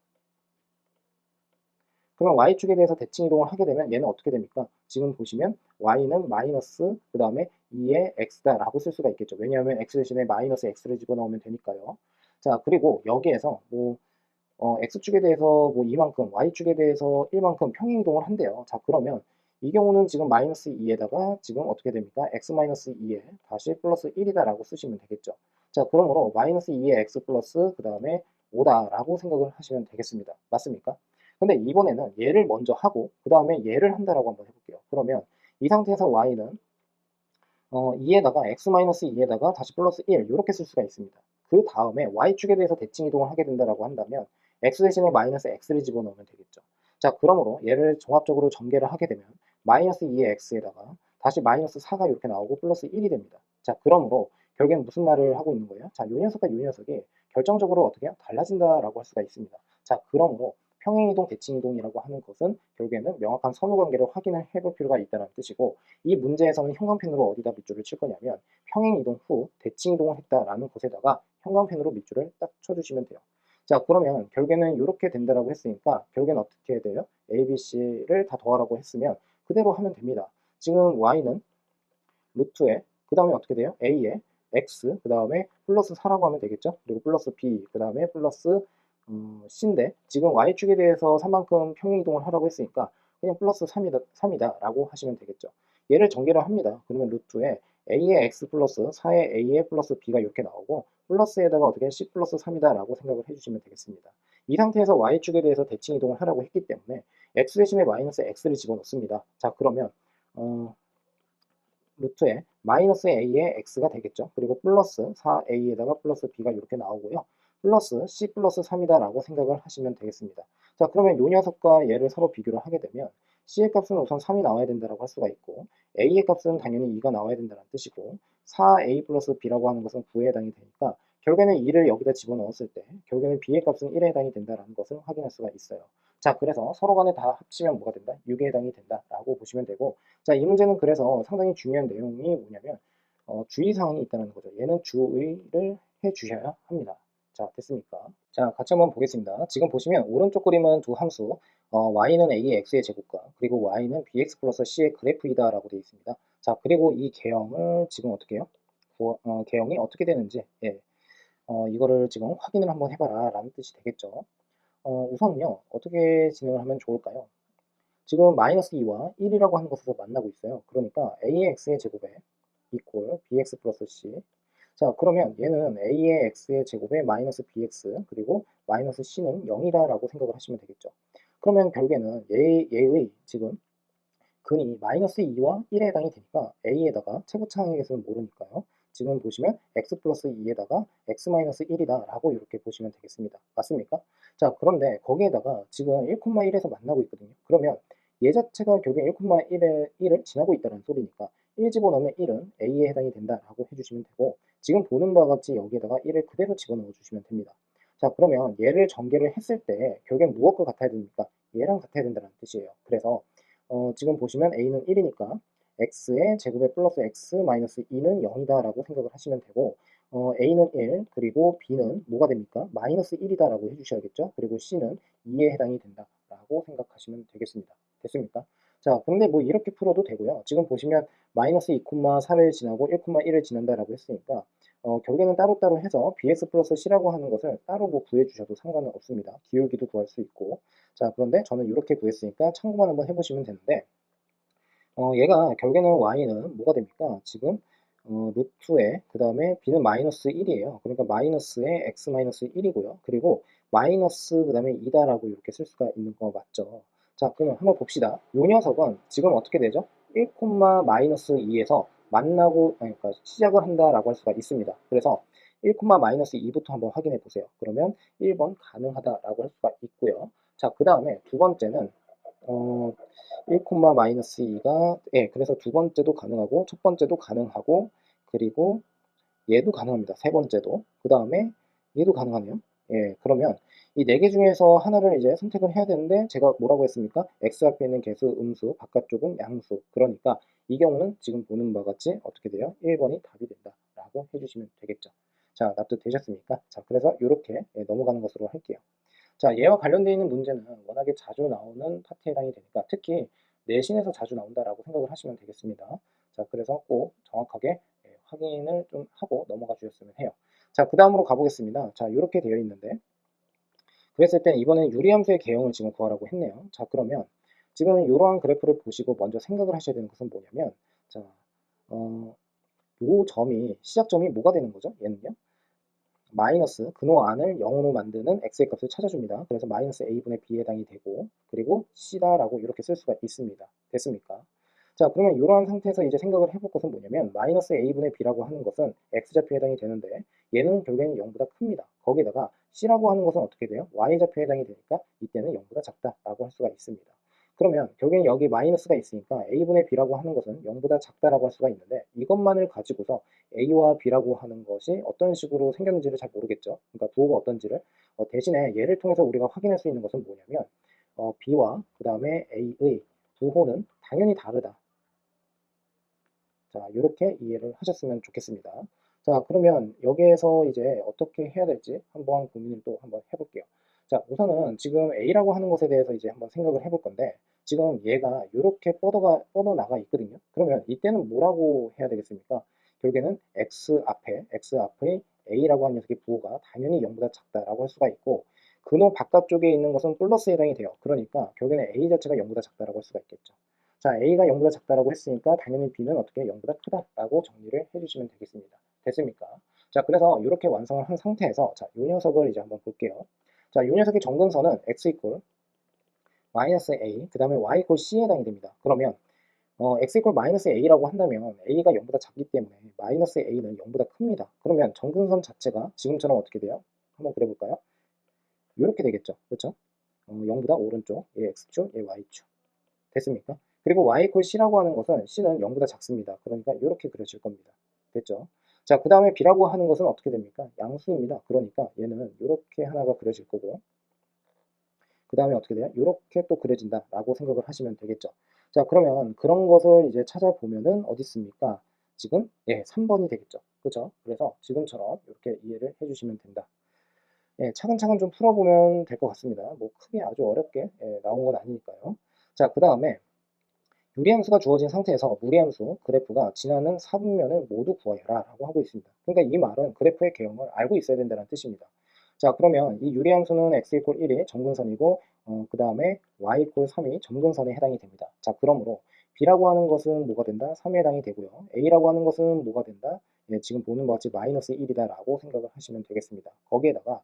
그러면 y축에 대해서 대칭 이동을 하게 되면 얘는 어떻게 됩니까? 지금 보시면 y는 마이너스 그 다음에 2의 x다라고 쓸 수가 있겠죠. 왜냐하면 x 대신에 마이너스 x를 집어넣으면 되니까요. 자, 그리고 여기에서 뭐 x축에 대해서 뭐 이만큼, y축에 대해서 1만큼 평행 이동을 한대요. 자, 그러면 이 경우는 지금 마이너스 2에다가 지금 어떻게 됩니까? x 마이너스 2에 다시 플러스 1이다라고 쓰시면 되겠죠. 자, 그러므로 마이너스 2의 x 플러스 그 다음에 5다라고 생각을 하시면 되겠습니다. 맞습니까? 근데 이번에는 얘를 먼저 하고 그 다음에 얘를 한다라고 한번 해볼게요. 그러면 이 상태에서 y는 2에다가 x-2에다가 다시 플러스 1 이렇게 쓸 수가 있습니다. 그 다음에 y축에 대해서 대칭 이동을 하게 된다라고 한다면 x 대신에 마이너스 x를 집어넣으면 되겠죠. 자, 그러므로 얘를 종합적으로 전개를 하게 되면 마이너스 2의 x에다가 다시 마이너스 4가 이렇게 나오고 플러스 1이 됩니다. 자, 그러므로 결국엔 무슨 말을 하고 있는 거예요? 자, 요 녀석과 요 녀석이 결정적으로 어떻게 해요? 달라진다라고 할 수가 있습니다. 자, 그러므로 평행이동, 대칭이동이라고 하는 것은 결국에는 명확한 선호관계를 확인을 해볼 필요가 있다는 뜻이고, 이 문제에서는 형광펜으로 어디다 밑줄을 칠 거냐면 평행이동 후 대칭이동을 했다라는 곳에다가 형광펜으로 밑줄을 딱 쳐주시면 돼요. 자, 그러면 결국에는 이렇게 된다라고 했으니까 결국에는 어떻게 해야 돼요? A, B, C를 다 더하라고 했으면 그대로 하면 됩니다. 지금 y는 루트에 그 다음에 어떻게 돼요? a에 x 그 다음에 플러스 4라고 하면 되겠죠? 그리고 플러스 b 그 다음에 플러스 c인데 지금 y축에 대해서 3만큼 평행이동을 하라고 했으니까 그냥 플러스 3이다 라고 하시면 되겠죠. 얘를 전개를 합니다. 그러면 루트에 a의 x 플러스 4의 a의 플러스 b가 이렇게 나오고 플러스에다가 어떻게 c 플러스 3이다 라고 생각을 해주시면 되겠습니다. 이 상태에서 y축에 대해서 대칭 이동을 하라고 했기 때문에 x 대신에 마이너스 x를 집어넣습니다. 자 그러면 루트에 마이너스 a의 x가 되겠죠. 그리고 플러스 4a에다가 플러스 b가 이렇게 나오고요. 플러스 c 플러스 3이다 라고 생각을 하시면 되겠습니다. 자 그러면 이 녀석과 얘를 서로 비교를 하게 되면 c의 값은 우선 3이 나와야 된다고 할 수가 있고 a의 값은 당연히 2가 나와야 된다는 뜻이고 4a 플러스 b라고 하는 것은 9에 해당이 되니까 결국에는 2를 여기다 집어넣었을 때 결국에는 b의 값은 1에 해당이 된다는 것을 확인할 수가 있어요. 자 그래서 서로 간에 다 합치면 뭐가 된다? 6에 해당이 된다라고 보시면 되고 자, 이 문제는 그래서 상당히 중요한 내용이 뭐냐면 주의사항이 있다는 거죠. 얘는 주의를 해 주셔야 합니다. 자, 됐습니까? 자, 같이 한번 보겠습니다. 지금 보시면 오른쪽 그림은 두 함수 y는 a의 x의 제곱과 그리고 y는 bx 플러스 c의 그래프이다 라고 되어 있습니다. 자, 그리고 이 개형을 지금 어떻게 해요? 개형이 어떻게 되는지 이거를 지금 확인을 한번 해봐라 라는 뜻이 되겠죠. 우선은요, 어떻게 진행을 하면 좋을까요? 지금 마이너스 2와 1이라고 하는 것에서 만나고 있어요. 그러니까 a의 x의 제곱에 equal bx 플러스 c. 자 그러면 얘는 a의 x의 제곱에 마이너스 bx 그리고 마이너스 c는 0이다 라고 생각을 하시면 되겠죠. 그러면 결국에는 얘의 지금 근이 마이너스 2와 1에 해당이 되니까 a에다가 최고차항에서는 모르니까요. 지금 보시면 x 플러스 2에다가 x 마이너스 1이다 라고 이렇게 보시면 되겠습니다. 맞습니까? 자 그런데 거기에다가 지금 1,1에서 만나고 있거든요. 그러면 얘 자체가 결국 1,1을 지나고 있다는 소리니까 1 집어넣으면 1은 a에 해당이 된다라고 해주시면 되고 지금 보는 바와 같이 여기에다가 1을 그대로 집어넣어 주시면 됩니다. 자 그러면 얘를 전개를 했을 때 결국엔 무엇과 같아야 됩니까? 얘랑 같아야 된다는 뜻이에요. 그래서 지금 보시면 a는 1이니까 x의 제곱에 플러스 x 마이너스 2는 0이다 라고 생각을 하시면 되고 a는 1 그리고 b는 뭐가 됩니까? 마이너스 1이다 라고 해주셔야겠죠. 그리고 c는 2에 해당이 된다 라고 생각하시면 되겠습니다. 됐습니까? 자 근데 뭐 이렇게 풀어도 되고요. 지금 보시면 마이너스 2,4를 지나고 1,1을 지난다 라고 했으니까 결국에는 따로따로 해서 bx 플러스 c라고 하는 것을 따로 뭐 구해주셔도 상관은 없습니다. 기울기도 구할 수 있고 자 그런데 저는 이렇게 구했으니까 참고만 한번 해보시면 되는데 얘가 결국에는 y는 뭐가 됩니까? 지금 루트에 그 다음에 b는 마이너스 1이에요. 그러니까 마이너스에 x 마이너스 1이고요. 그리고 마이너스 그 다음에 2다라고 이렇게 쓸 수가 있는 거 맞죠? 자 그러면 한번 봅시다. 이 녀석은 지금 어떻게 되죠? 1, 마이너스 2에서 만나고 아니, 그러니까 시작을 한다라고 할 수가 있습니다. 그래서 1, 마이너스 2부터 한번 확인해 보세요. 그러면 1번 가능하다라고 할 수가 있고요. 자, 그 다음에 두 번째는 1, 마이너스 2가 예, 그래서 두 번째도 가능하고 첫 번째도 가능하고 그리고 얘도 가능합니다. 세 번째도. 그 다음에 얘도 가능하네요. 예, 그러면 이 네 개 중에서 하나를 이제 선택을 해야 되는데 제가 뭐라고 했습니까? x 앞에 있는 개수 음수, 바깥쪽은 양수. 그러니까 이 경우는 지금 보는 바와 같이 어떻게 돼요? 1번이 답이 된다라고 해주시면 되겠죠. 자, 납득되셨습니까? 자, 그래서 이렇게 넘어가는 것으로 할게요. 자, 얘와 관련되어 있는 문제는 워낙에 자주 나오는 파트에 해당이 되니까 특히 내신에서 자주 나온다라고 생각을 하시면 되겠습니다. 자, 그래서 꼭 정확하게 확인을 좀 하고 넘어가 주셨으면 해요. 자, 그 다음으로 가보겠습니다. 자, 이렇게 되어 있는데 그랬을 때 이번엔 유리함수의 개형을 지금 구하라고 했네요. 자, 그러면 지금 이러한 그래프를 보시고 먼저 생각을 하셔야 되는 것은 뭐냐면 자, 요 점이 시작점이 뭐가 되는 거죠? 얘는요? 마이너스 근호 안을 0으로 만드는 x의 값을 찾아줍니다. 그래서 마이너스 a분의 b에 해당이 되고 그리고 c다라고 이렇게 쓸 수가 있습니다. 됐습니까? 자 그러면 이러한 상태에서 이제 생각을 해볼 것은 뭐냐면 마이너스 a분의 b라고 하는 것은 x좌표에 해당이 되는데 얘는 결국에는 0보다 큽니다. 거기다가 c라고 하는 것은 어떻게 돼요? y좌표에 해당이 되니까 이때는 0보다 작다라고 할 수가 있습니다. 그러면 결국엔 여기 마이너스가 있으니까 a분의 b라고 하는 것은 0보다 작다라고 할 수가 있는데 이것만을 가지고서 a와 b라고 하는 것이 어떤 식으로 생겼는지를 잘 모르겠죠. 그러니까 부호가 어떤지를 대신에 얘를 통해서 우리가 확인할 수 있는 것은 뭐냐면 b와 그 다음에 a의 부호는 당연히 다르다. 자 이렇게 이해를 하셨으면 좋겠습니다. 자 그러면 여기에서 이제 어떻게 해야 될지 한번 고민을 또 한번 해볼게요. 자, 우선은 지금 A라고 하는 것에 대해서 이제 한번 생각을 해볼 건데, 지금 얘가 이렇게 뻗어나가 있거든요. 그러면 이때는 뭐라고 해야 되겠습니까? 결국에는 X 앞에 A라고 하는 녀석의 부호가 당연히 0보다 작다라고 할 수가 있고, 근호 바깥쪽에 있는 것은 플러스에 해당이 돼요. 그러니까 결국에는 A 자체가 0보다 작다라고 할 수가 있겠죠. 자, A가 0보다 작다라고 했으니까 당연히 B는 어떻게 0보다 크다라고 정리를 해주시면 되겠습니다. 됐습니까? 자, 그래서 이렇게 완성을 한 상태에서 자, 이 녀석을 이제 한번 볼게요. 자, 이 녀석의 정근선은 x 이퀄 마이너스 a, 그 다음에 y 이퀄 c에 해당이 됩니다. 그러면 x 이퀄 마이너스 a라고 한다면 a가 0보다 작기 때문에 마이너스 a는 0보다 큽니다. 그러면 정근선 자체가 지금처럼 어떻게 돼요? 한번 그려볼까요? 이렇게 되겠죠. 그렇죠? 0보다 오른쪽, 얘 x축, 얘 y축. 됐습니까? 그리고 y 이퀄 c라고 하는 것은 c는 0보다 작습니다. 그러니까 이렇게 그려질 겁니다. 됐죠? 자, 그 다음에 b라고 하는 것은 어떻게 됩니까? 양수입니다. 그러니까 얘는 이렇게 하나가 그려질 거고, 그 다음에 어떻게 돼요? 이렇게 또 그려진다라고 생각을 하시면 되겠죠. 자, 그러면 그런 것을 이제 찾아보면은 어디 있습니까? 지금 3번이 되겠죠. 그렇죠? 그래서 지금처럼 이렇게 이해를 해주시면 된다. 차근차근 좀 풀어보면 될 것 같습니다. 뭐 크게 아주 어렵게 나온 건 아니니까요. 자, 그 다음에 유리함수가 주어진 상태에서 무리함수 그래프가 지나는 사분면을 모두 구하여라 라고 하고 있습니다. 그러니까 이 말은 그래프의 개형을 알고 있어야 된다는 뜻입니다. 자, 그러면 이 유리함수는 x 이퀄 1이 점근선이고 그 다음에 y 이퀄 3이 점근선에 해당이 됩니다. 자, 그러므로 b라고 하는 것은 뭐가 된다? 3에 해당이 되고요. a라고 하는 것은 뭐가 된다? 지금 보는 것 같이 마이너스 1이다 라고 생각을 하시면 되겠습니다. 거기에다가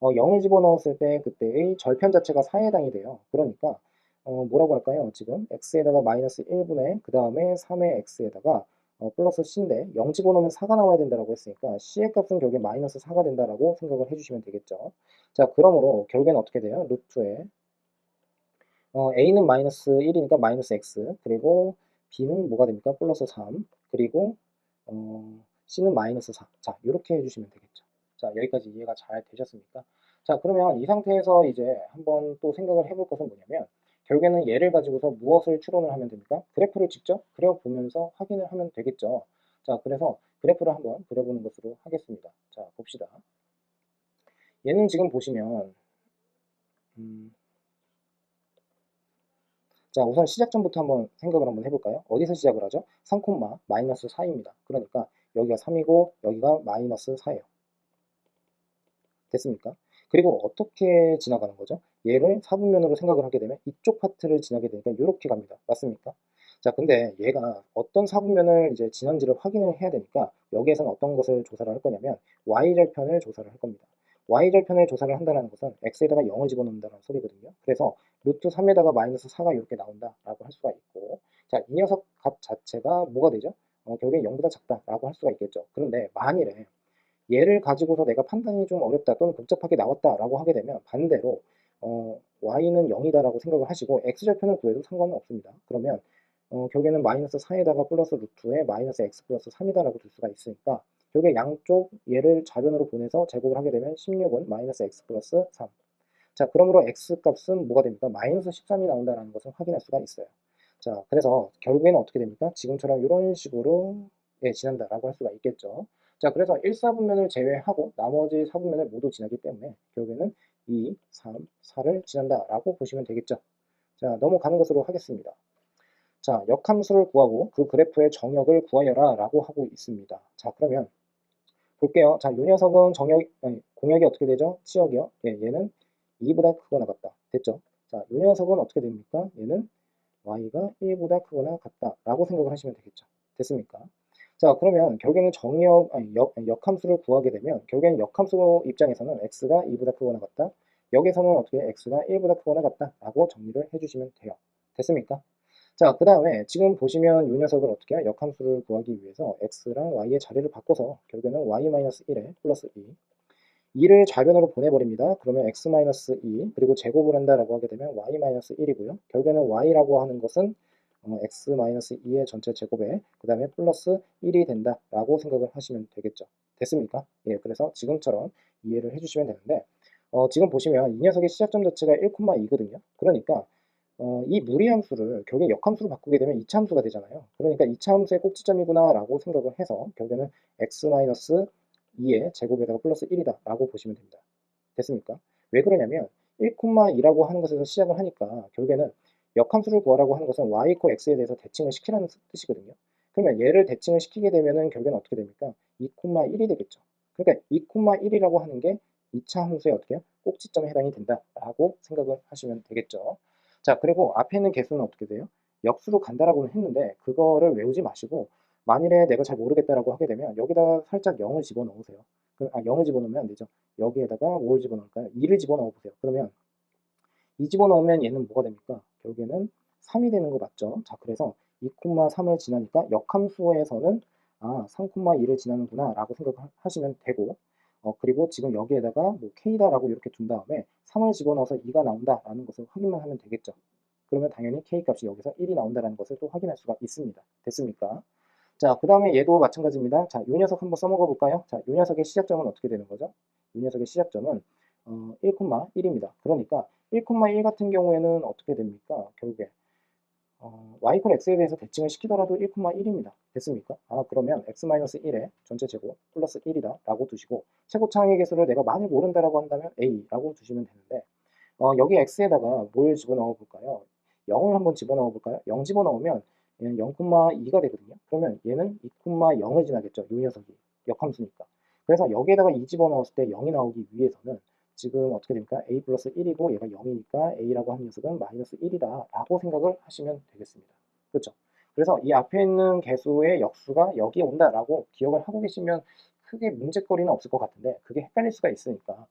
0을 집어넣었을 때 그때의 절편 자체가 4에 해당이 돼요. 그러니까 뭐라고 할까요? 지금 x에다가 마이너스 1분의 그 다음에 3의 x에다가 플러스 c인데 0 집어넣으면 4가 나와야 된다고 했으니까 c의 값은 결국에 마이너스 4가 된다라고 생각을 해주시면 되겠죠. 자, 그러므로 결국에는 어떻게 돼요? 루트에 a는 마이너스 1이니까 마이너스 x, 그리고 b는 뭐가 됩니까? 플러스 3, 그리고 c는 마이너스 4. 자, 이렇게 해주시면 되겠죠. 자, 여기까지 이해가 잘 되셨습니까? 자, 그러면 이 상태에서 이제 한번 또 생각을 해볼 것은 뭐냐면, 결국에는 얘를 가지고서 무엇을 추론을 하면 됩니까? 그래프를 직접 그려보면서 확인을 하면 되겠죠. 자, 그래서 그래프를 한번 그려보는 것으로 하겠습니다. 자, 봅시다. 얘는 지금 보시면 자, 우선 시작점부터 한번 생각을 한번 해볼까요? 어디서 시작을 하죠? 3, 마이너스 4입니다. 그러니까 여기가 3이고 여기가 마이너스 4예요. 됐습니까? 그리고 어떻게 지나가는 거죠? 얘를 사분면으로 생각을 하게 되면 이쪽 파트를 지나게 되니까 이렇게 갑니다. 맞습니까? 자, 근데 얘가 어떤 사분면을 이제 지난지를 확인을 해야 되니까 여기에서는 어떤 것을 조사를 할 거냐면 y절편을 조사를 할 겁니다. y절편을 조사를 한다는 것은 x에다가 0을 집어넣는다는 소리거든요. 그래서 루트 3에다가 마이너스 4가 이렇게 나온다라고 할 수가 있고, 자, 이 녀석 값 자체가 뭐가 되죠? 결국엔 0보다 작다라고 할 수가 있겠죠. 그런데 만일에 얘를 가지고서 내가 판단이 좀 어렵다 또는 복잡하게 나왔다라고 하게 되면 반대로 y는 0이다라고 생각을 하시고 x절편을 구해도 상관은 없습니다. 그러면 결국에는 마이너스 4에다가 플러스 루트에 마이너스 x 플러스 3이다라고 둘 수가 있으니까 결국에 양쪽 얘를 좌변으로 보내서 제곱을 하게 되면 16은 마이너스 x 플러스 3. 자, 그러므로 x 값은 뭐가 됩니까? 마이너스 13이 나온다는 것을 확인할 수가 있어요. 자, 그래서 결국에는 어떻게 됩니까? 지금처럼 이런 식으로 지난다라고 할 수가 있겠죠. 자, 그래서 1사분면을 제외하고 나머지 사분면을 모두 지나기 때문에 결국에는 2, 3, 4를 지난다라고 보시면 되겠죠. 자, 넘어가는 것으로 하겠습니다. 자, 역함수를 구하고 그 그래프의 정역을 구하여라 라고 하고 있습니다. 자, 그러면 볼게요. 자, 이 녀석은 공역이 어떻게 되죠? 치역이요. 얘는 2보다 크거나 같다. 됐죠? 자, 이 녀석은 어떻게 됩니까? 얘는 y가 1보다 크거나 같다라고 생각을 하시면 되겠죠. 됐습니까? 자, 그러면 결국에는 역함수를 구하게 되면 결국에는 역함수 입장에서는 x가 2보다 크거나 같다. 여기서는 어떻게 x가 1보다 크거나 같다라고 정리를 해주시면 돼요. 됐습니까? 자, 그 다음에 지금 보시면 이 녀석을 어떻게 해요? 역함수를 구하기 위해서 x랑 y의 자리를 바꿔서 결국에는 y-1에 플러스 2, 2를 좌변으로 보내버립니다. 그러면 x-2 그리고 제곱을 한다라고 하게 되면 y-1이고요. 결국에는 y라고 하는 것은 x-2의 전체 제곱에 그 다음에 플러스 1이 된다라고 생각을 하시면 되겠죠. 됐습니까? 예, 그래서 지금처럼 이해를 해주시면 되는데 지금 보시면 이 녀석의 시작점 자체가 1,2거든요. 그러니까 이 무리함수를 결국에 역함수로 바꾸게 되면 이차함수가 되잖아요. 그러니까 이차함수의 꼭지점이구나 라고 생각을 해서 결국에는 x-2의 제곱에다가 플러스 1이다 라고 보시면 됩니다. 됐습니까? 왜 그러냐면 1,2라고 하는 것에서 시작을 하니까 결국에는 역함수를 구하라고 하는 것은 y = x에 대해서 대칭을 시키라는 뜻이거든요. 그러면 얘를 대칭을 시키게 되면은 결국에는 어떻게 됩니까? 2,1이 되겠죠. 그러니까 2,1이라고 하는 게 2차 함수에 어떻게 해요? 꼭지점에 해당이 된다라고 생각을 하시면 되겠죠. 자, 그리고 앞에 있는 개수는 어떻게 돼요? 역수로 간다라고는 했는데 그거를 외우지 마시고 만일에 내가 잘 모르겠다라고 하게 되면 여기다가 살짝 0을 집어넣으세요. 0을 집어넣으면 안 되죠. 여기에다가 뭘 집어넣을까요? 2를 집어넣어 보세요. 그러면 2 집어넣으면 얘는 뭐가 됩니까? 결국에는 3이 되는 거 맞죠? 자, 그래서 2,3을 지나니까 역함수에서는 3,2를 지나는구나 라고 생각하시면 되고 그리고 지금 여기에다가 뭐 k다라고 이렇게 둔 다음에 3을 집어넣어서 2가 나온다라는 것을 확인만 하면 되겠죠. 그러면 당연히 k 값이 여기서 1이 나온다는 것을 또 확인할 수가 있습니다. 됐습니까? 자, 그 다음에 얘도 마찬가지입니다. 자, 요 녀석 한번 써먹어 볼까요? 자, 요 녀석의 시작점은 어떻게 되는 거죠? 요 녀석의 시작점은 1,1입니다. 그러니까 1,1 같은 경우에는 어떻게 됩니까? 결국에 y = x에 대해서 대칭을 시키더라도 1,1입니다. 됐습니까? 그러면 x-1의 전체 제곱 플러스 1이다 라고 두시고 최고차항의 개수를 내가 많이 모른다라고 한다면 a라고 두시면 되는데 여기 x에다가 뭘 집어넣어 볼까요? 0을 한번 집어넣어 볼까요? 0 집어넣으면 얘는 0,2가 되거든요. 그러면 얘는 2,0을 지나겠죠. 이 녀석이 역함수니까. 그래서 여기에다가 2 집어넣었을 때 0이 나오기 위해서는 지금 어떻게 됩니까? a 플러스 1이고 얘가 0이니까 a라고 하는 녀석은 마이너스 1이다 라고 생각을 하시면 되겠습니다. 그렇죠? 그래서 이 앞에 있는 개수의 역수가 여기에 온다라고 기억을 하고 계시면 크게 문제거리는 없을 것 같은데 그게 헷갈릴 수가 있으니까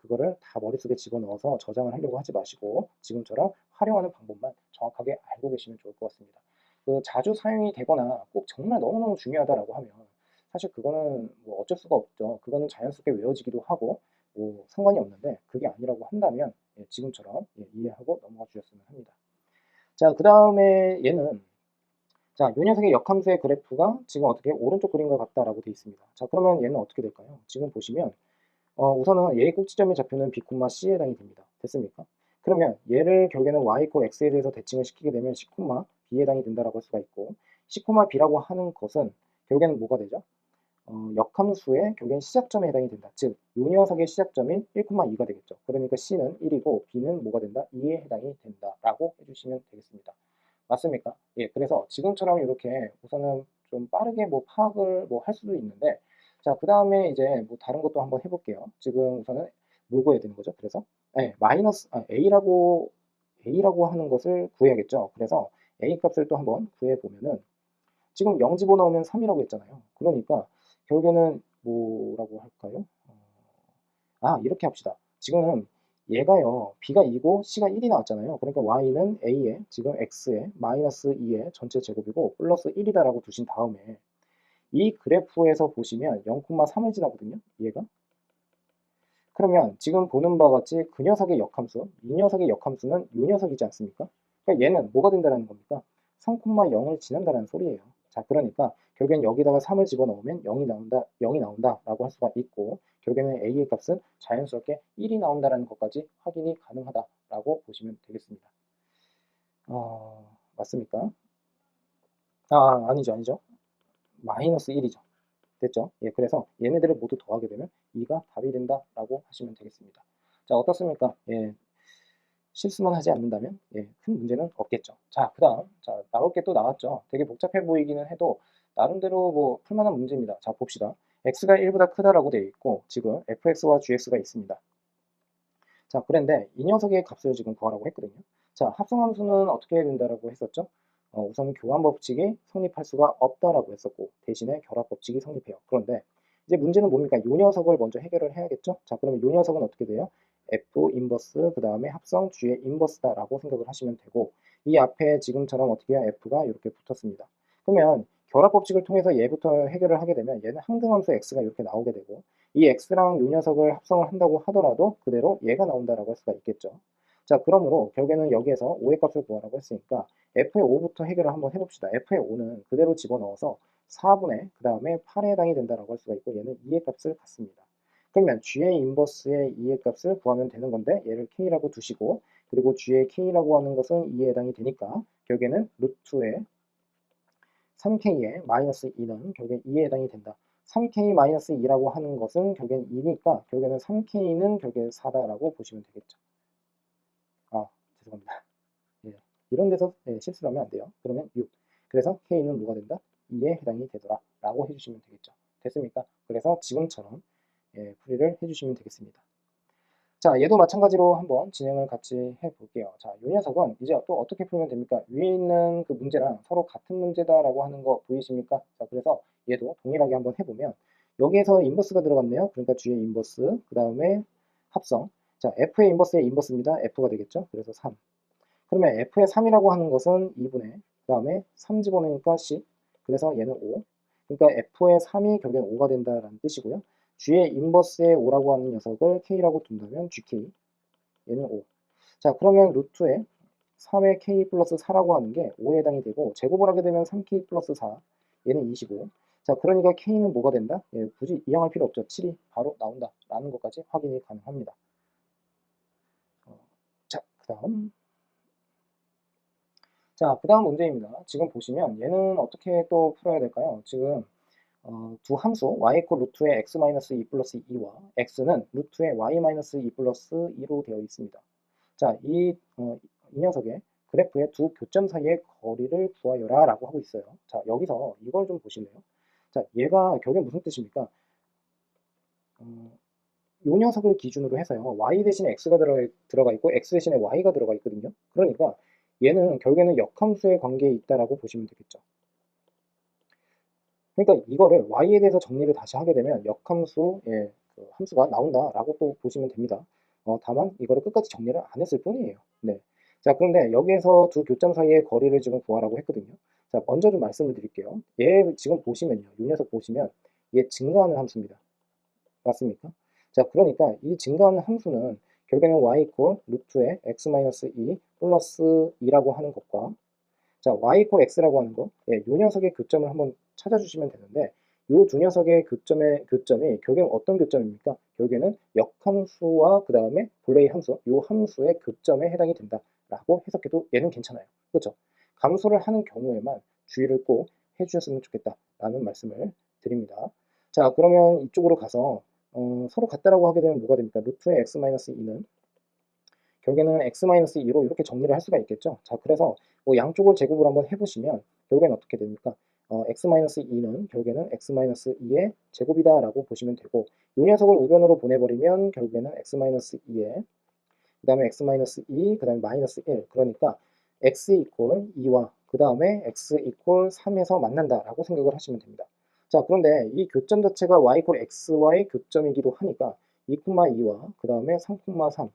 그거를 다 머릿속에 집어넣어서 저장을 하려고 하지 마시고 지금처럼 활용하는 방법만 정확하게 알고 계시면 좋을 것 같습니다. 자주 사용이 되거나 꼭 정말 너무너무 중요하다라고 하면 사실 그거는 뭐 어쩔 수가 없죠. 그거는 자연스럽게 외워지기도 하고 뭐 상관이 없는데 그게 아니라고 한다면 지금처럼 이해하고 넘어가 주셨으면 합니다. 자, 그 다음에 얘는 자, 요 녀석의 역함수의 그래프가 지금 어떻게 오른쪽 그림과 같다라고 되어 있습니다. 자, 그러면 얘는 어떻게 될까요? 지금 보시면 우선은 얘의 꼭지점의 좌표는 b, c에 해당이 됩니다. 됐습니까? 그러면 얘를 결국에는 y = x에 대해서 대칭을 시키게 되면 c, b에 해당이 된다라고 할 수가 있고 c, b라고 하는 것은 결국에는 뭐가 되죠? 역함수의 결국엔 시작점에 해당이 된다. 즉, 이 녀석의 시작점인 1,2가 되겠죠. 그러니까 c는 1이고 b는 뭐가 된다? 2에 해당이 된다라고 해주시면 되겠습니다. 맞습니까? 예, 그래서 지금처럼 이렇게 우선은 좀 빠르게 뭐 파악을 뭐 할 수도 있는데 자, 그 다음에 이제 뭐 다른 것도 한번 해볼게요. 지금 우선은 뭘 구해야 되는 거죠? 그래서 a라고 하는 것을 구해야겠죠. 그래서 a 값을 또 한번 구해 보면은 지금 0 집어넣으면 3이라고 했잖아요. 그러니까 결국에는 뭐라고 할까요? 이렇게 합시다. 지금 얘가요, b가 2고 c가 1이 나왔잖아요. 그러니까 y는 a에 지금 x에 마이너스 2의 전체 제곱이고 플러스 1이다라고 두신 다음에 이 그래프에서 보시면 0,3을 지나거든요. 얘가. 그러면 지금 보는 바와 같이 그 녀석의 역함수, 이 녀석의 역함수는 이 녀석이지 않습니까? 그러니까 얘는 뭐가 된다는 겁니까? 3,0을 지난다는 소리예요. 자, 그러니까 결국엔 여기다가 3을 집어넣으면 0이 나온다, 0이 나온다라고 할 수가 있고 결국에는 a의 값은 자연스럽게 1이 나온다는 것까지 확인이 가능하다라고 보시면 되겠습니다. 맞습니까? 아니죠. 마이너스 1이죠. 됐죠? 예, 그래서 얘네들을 모두 더하게 되면 2가 답이 된다라고 하시면 되겠습니다. 자, 어떻습니까? 예, 실수만 하지 않는다면 큰 문제는 없겠죠. 자, 그 다음 나올 게 또 나왔죠. 되게 복잡해 보이기는 해도 나름대로 뭐 풀만한 문제입니다. 자, 봅시다. x가 1보다 크다라고 되어 있고 지금 fx와 gx가 있습니다. 자, 그런데 이 녀석의 값을 지금 구하라고 했거든요. 자, 합성함수는 어떻게 해야 된다라고 했었죠? 우선 교환 법칙이 성립할 수가 없다라고 했었고 대신에 결합 법칙이 성립해요. 그런데 이제 문제는 뭡니까? 이 녀석을 먼저 해결을 해야겠죠? 자, 그러면 이 녀석은 어떻게 돼요? f 인버스 그 다음에 합성 g의 인버스다라고 생각을 하시면 되고 이 앞에 지금처럼 어떻게 해요? f가 이렇게 붙었습니다. 그러면 결합 법칙을 통해서 얘부터 해결을 하게 되면 얘는 항등함수 x가 이렇게 나오게 되고 이 x랑 이 녀석을 합성을 한다고 하더라도 그대로 얘가 나온다라고 할 수가 있겠죠. 자, 그러므로 결국에는 여기에서 5의 값을 구하라고 했으니까 f의 5부터 해결을 한번 해봅시다. f의 5는 그대로 집어넣어서 4분의 그 다음에 8에 해당이 된다라고 할 수가 있고 얘는 2의 값을 갖습니다. 그러면 g의 인버스의 2의 값을 구하면 되는 건데 얘를 k라고 두시고 그리고 g의 k라고 하는 것은 2에 해당이 되니까 결국에는 루트의 3k의 마이너스 2는 결국엔 2에 해당이 된다. 3k-2라고 하는 것은 결국엔 2니까 결국에는 3k는 결국엔 4다라고 보시면 되겠죠. 죄송합니다. 예, 이런 데서 실수를 하면 안 돼요. 그러면 6. 그래서 K는 뭐가 된다? 2에 해당이 되더라 라고 해주시면 되겠죠. 됐습니까? 그래서 지금처럼 풀이를 해주시면 되겠습니다. 자, 얘도 마찬가지로 한번 진행을 같이 해볼게요. 자, 이 녀석은 이제 또 어떻게 풀면 됩니까? 위에 있는 그 문제랑 서로 같은 문제다라고 하는 거 보이십니까? 자, 그래서 얘도 동일하게 한번 해보면 여기에서 인버스가 들어갔네요. 그러니까 G의 인버스, 그 다음에 합성. 자, F의 인버스의 인버스입니다. F가 되겠죠. 그래서 3. 그러면 F의 3이라고 하는 것은 2분의, 그 다음에 3 집어넣으니까 10. 그래서 얘는 5. 그러니까 F의 3이 결국엔 5가 된다라는 뜻이고요. G의 인버스의 5라고 하는 녀석을 K라고 둔다면 GK. 얘는 5. 자, 그러면 루트에 3의 K 플러스 4라고 하는 게 5에 해당이 되고, 제곱을 하게 되면 3K 플러스 4. 얘는 25. 자, 그러니까 K는 뭐가 된다? 예, 굳이 이항할 필요 없죠. 7이 바로 나온다. 라는 것까지 확인이 가능합니다. 자, 그 다음. 자, 그 다음 문제입니다. 지금 보시면 얘는 어떻게 또 풀어야 될까요? 지금 두 함수 y equal 루트의 x-2 플러스 2와 x는 루트의 y-2 플러스 2로 되어 있습니다. 자, 이 녀석의 그래프의 두 교점 사이의 거리를 구하여라 라고 하고 있어요. 자, 여기서 이걸 좀 보실래요? 자, 얘가 결국에 무슨 뜻입니까? 이 녀석을 기준으로 해서요. y 대신에 x가 들어가 있고 x 대신에 y가 들어가 있거든요. 그러니까 얘는 결국에는 역함수의 관계에 있다라고 보시면 되겠죠. 그러니까 이거를 y에 대해서 정리를 다시 하게 되면 역함수의 그 함수가 나온다라고 또 보시면 됩니다. 다만 이거를 끝까지 정리를 안 했을 뿐이에요. 네. 자, 그런데 여기에서 두 교점 사이의 거리를 지금 구하라고 했거든요. 자, 먼저 좀 말씀을 드릴게요. 얘 지금 보시면요. 이 녀석 보시면 얘 증가하는 함수입니다. 맞습니까? 자, 그러니까 이 증가하는 함수는 결국에는 y 이퀄 루트의 x-2 플러스 2라고 하는 것과 자, y 이퀄 x라고 하는 거, 이 녀석의 교점을 한번 찾아주시면 되는데 이 두 녀석의 교점이 결국엔 어떤 교점입니까? 결국에는 역함수와 그 다음에 본래의 함수, 이 함수의 교점에 해당이 된다라고 해석해도 얘는 괜찮아요. 그렇죠? 감소를 하는 경우에만 주의를 꼭 해주셨으면 좋겠다라는 말씀을 드립니다. 자, 그러면 이쪽으로 가서 서로 같다라고 하게 되면 뭐가 됩니까? 루트의 x-2는 결국에는 x-2로 이렇게 정리를 할 수가 있겠죠. 자, 그래서 뭐 양쪽을 제곱을 한번 해보시면 결국에는 어떻게 됩니까? x-2는 결국에는 x-2의 제곱이다라고 보시면 되고 이 녀석을 우변으로 보내버리면 결국에는 x-2의 그 다음에 x-2, 그 다음에 마이너스 1 그러니까 x 이퀄 2와 그 다음에 x 이퀄 3에서 만난다라고 생각을 하시면 됩니다. 자, 그런데 이 교점 자체가 y 이퀄 x와의 교점이기도 하니까 2,2와 그 다음에 3,3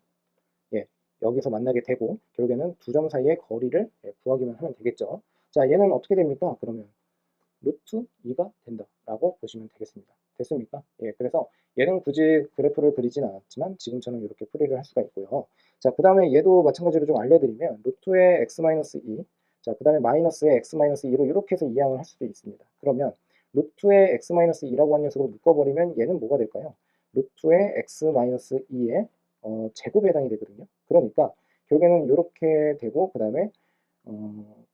예, 여기서 만나게 되고 결국에는 두 점 사이의 거리를 구하기만 하면 되겠죠. 자, 얘는 어떻게 됩니까? 그러면 루트 2가 된다라고 보시면 되겠습니다. 됐습니까? 예, 그래서 얘는 굳이 그래프를 그리진 않았지만 지금처럼 이렇게 풀이를 할 수가 있고요. 자, 그 다음에 얘도 마찬가지로 좀 알려드리면 루트의 x-2 자, 그 다음에 마이너스의 x-2로 이렇게 해서 이항을 할 수도 있습니다. 그러면 루트의 x-2라고 하는 녀석으로 묶어버리면 얘는 뭐가 될까요? 루트의 x-2의 제곱에 해당이 되거든요. 그러니까 결국에는 이렇게 되고 그 다음에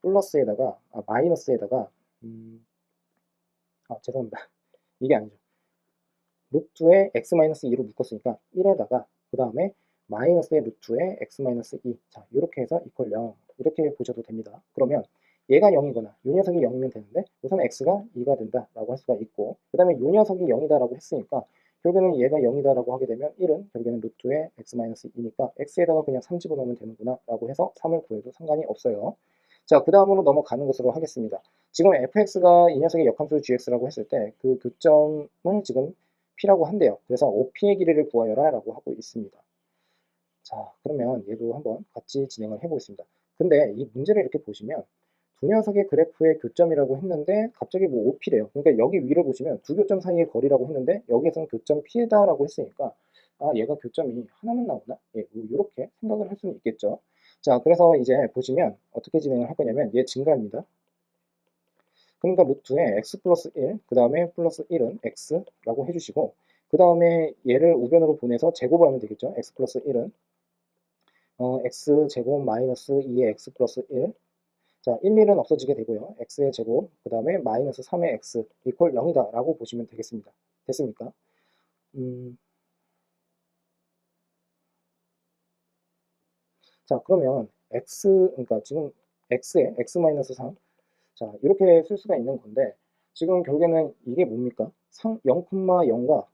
플러스에다가 마이너스에다가 죄송합니다. 이게 아니죠. 루트에 x-2로 묶었으니까 1에다가 그 다음에 마이너스의 루트에 x-2 자, 이렇게 해서 이퀄 0 이렇게 보셔도 됩니다. 그러면 얘가 0이거나 이 녀석이 0이면 되는데 우선 x가 2가 된다라고 할 수가 있고 그 다음에 이 녀석이 0이다라고 했으니까 결국에는 얘가 0이다라고 하게 되면 1은 결국에는 루트에 x-2니까 x에다가 그냥 3 집어넣으면 되는구나 라고 해서 3을 구해도 상관이 없어요. 자, 그 다음으로 넘어가는 것으로 하겠습니다. 지금 fx가 이 녀석의 역함수 gx라고 했을 때 그 교점을 지금 p라고 한대요. 그래서 OP의 길이를 구하여라 라고 하고 있습니다. 자, 그러면 얘도 한번 같이 진행을 해보겠습니다. 근데 이 문제를 이렇게 보시면 두 녀석의 그래프의 교점이라고 했는데 갑자기 뭐 OP래요. 그러니까 여기 위를 보시면 두 교점 사이의 거리라고 했는데 여기에서는 교점 P다라고 했으니까 얘가 교점이 하나만 나오나? 예, 뭐 이렇게 생각을 할 수는 있겠죠. 자, 그래서 이제 보시면 어떻게 진행을 할 거냐면 얘 증가입니다. 그러니까 루트에 x 플러스 1, 그 다음에 플러스 1은 x라고 해주시고 그 다음에 얘를 우변으로 보내서 제곱을 하면 되겠죠. x 플러스 1은 x 제곱 마이너스 2의 x 플러스 1 자, 1, 1은 없어지게 되고요. x의 제곱, 그 다음에 마이너스 3의 x 이퀄 0이다 라고 보시면 되겠습니다. 됐습니까? 자, 그러면 x, 그러니까 지금 x에 x-3, 자, 이렇게 쓸 수가 있는 건데, 지금 결국에는 이게 뭡니까? 0,0과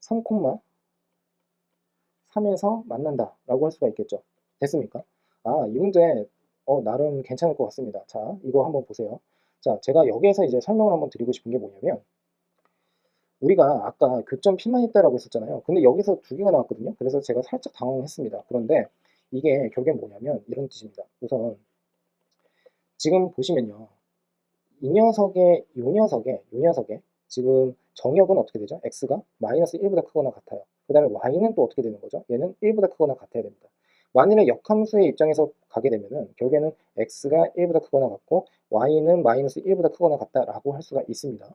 3,3에서 만난다라고 할 수가 있겠죠. 됐습니까? 아, 이 문제 나름 괜찮을 것 같습니다. 자, 이거 한번 보세요. 자, 제가 여기에서 이제 설명을 한번 드리고 싶은 게 뭐냐면, 우리가 아까 교점 P만 있다라고 했었잖아요. 근데 여기서 두 개가 나왔거든요. 그래서 제가 살짝 당황했습니다. 그런데 이게 결국엔 뭐냐면 이런 뜻입니다. 우선 지금 보시면요. 요 녀석의 지금 정역은 어떻게 되죠? x가 마이너스 1보다 크거나 같아요. 그 다음에 y는 또 어떻게 되는 거죠? 얘는 1보다 크거나 같아야 됩니다. 만일에 역함수의 입장에서 가게 되면은 결국에는 x가 1보다 크거나 같고 y는 마이너스 1보다 크거나 같다라고 할 수가 있습니다.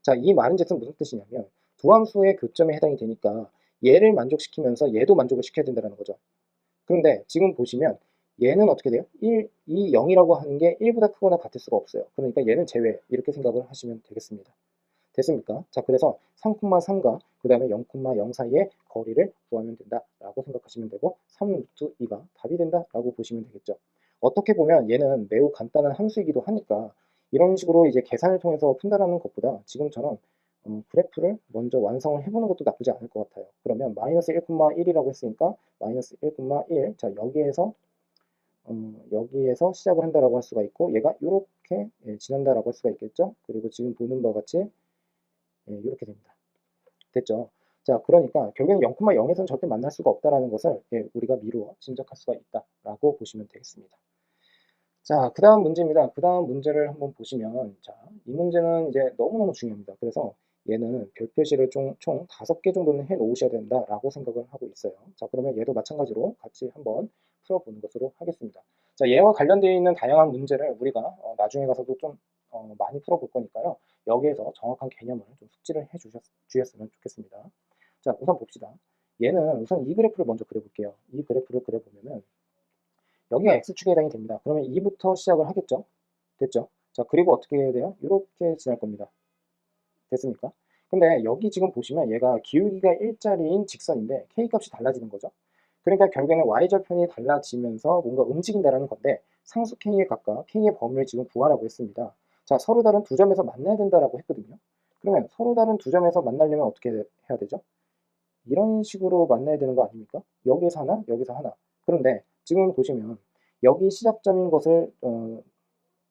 자, 이 말은즉슨 무슨 뜻이냐면 두 함수의 교점에 해당이 되니까 얘를 만족시키면서 얘도 만족을 시켜야 된다는 거죠. 그런데 지금 보시면 얘는 어떻게 돼요? 이 0이라고 하는 게 1보다 크거나 같을 수가 없어요. 그러니까 얘는 제외 이렇게 생각을 하시면 되겠습니다. 됐습니까? 자, 그래서 3,3과 그 다음에 0,0 사이의 거리를 구하면 된다라고 생각하시면 되고 3루트2가 답이 된다라고 보시면 되겠죠. 어떻게 보면 얘는 매우 간단한 함수이기도 하니까 이런 식으로 이제 계산을 통해서 푼다라는 것보다 지금처럼 그래프를 먼저 완성을 해보는 것도 나쁘지 않을 것 같아요. 그러면 마이너스 1,1이라고 했으니까 마이너스 1,1 자, 여기에서 시작을 한다라고 할 수가 있고 얘가 이렇게 지난다라고 할 수가 있겠죠. 그리고 지금 보는 바와 같이 이렇게 됩니다. 됐죠? 자, 그러니까 결국엔 0,0에서는 절대 만날 수가 없다라는 것을 우리가 미루어 짐작할 수가 있다라고 보시면 되겠습니다. 자, 그 다음 문제입니다. 그 다음 문제를 한번 보시면, 자, 이 문제는 이제 너무너무 중요합니다. 그래서 얘는 별표시를 총 5개 정도는 해 놓으셔야 된다라고 생각을 하고 있어요. 자, 그러면 얘도 마찬가지로 같이 한번 풀어보는 것으로 하겠습니다. 자, 얘와 관련되어 있는 다양한 문제를 우리가 나중에 가서도 좀 많이 풀어볼 거니까요. 여기에서 정확한 개념을 좀 숙지를 주셨으면 좋겠습니다. 자, 우선 봅시다. 얘는 우선 이 그래프를 먼저 그려볼게요. 이 그래프를 그려보면은 여기가 x축에 해당이 됩니다. 그러면 2부터 시작을 하겠죠? 됐죠? 자, 그리고 어떻게 해야 돼요? 이렇게 지날 겁니다. 됐습니까? 근데 여기 지금 보시면 얘가 기울기가 일자리인 직선인데 k값이 달라지는 거죠. 그러니까 결국에는 y절편이 달라지면서 뭔가 움직인다라는 건데 상수 k에 각각 k의 범위를 지금 구하라고 했습니다. 자, 서로 다른 두 점에서 만나야 된다라고 했거든요. 그러면 서로 다른 두 점에서 만나려면 어떻게 해야 되죠? 이런 식으로 만나야 되는 거 아닙니까? 여기서 하나, 여기서 하나. 그런데 지금 보시면 여기 시작점인 것을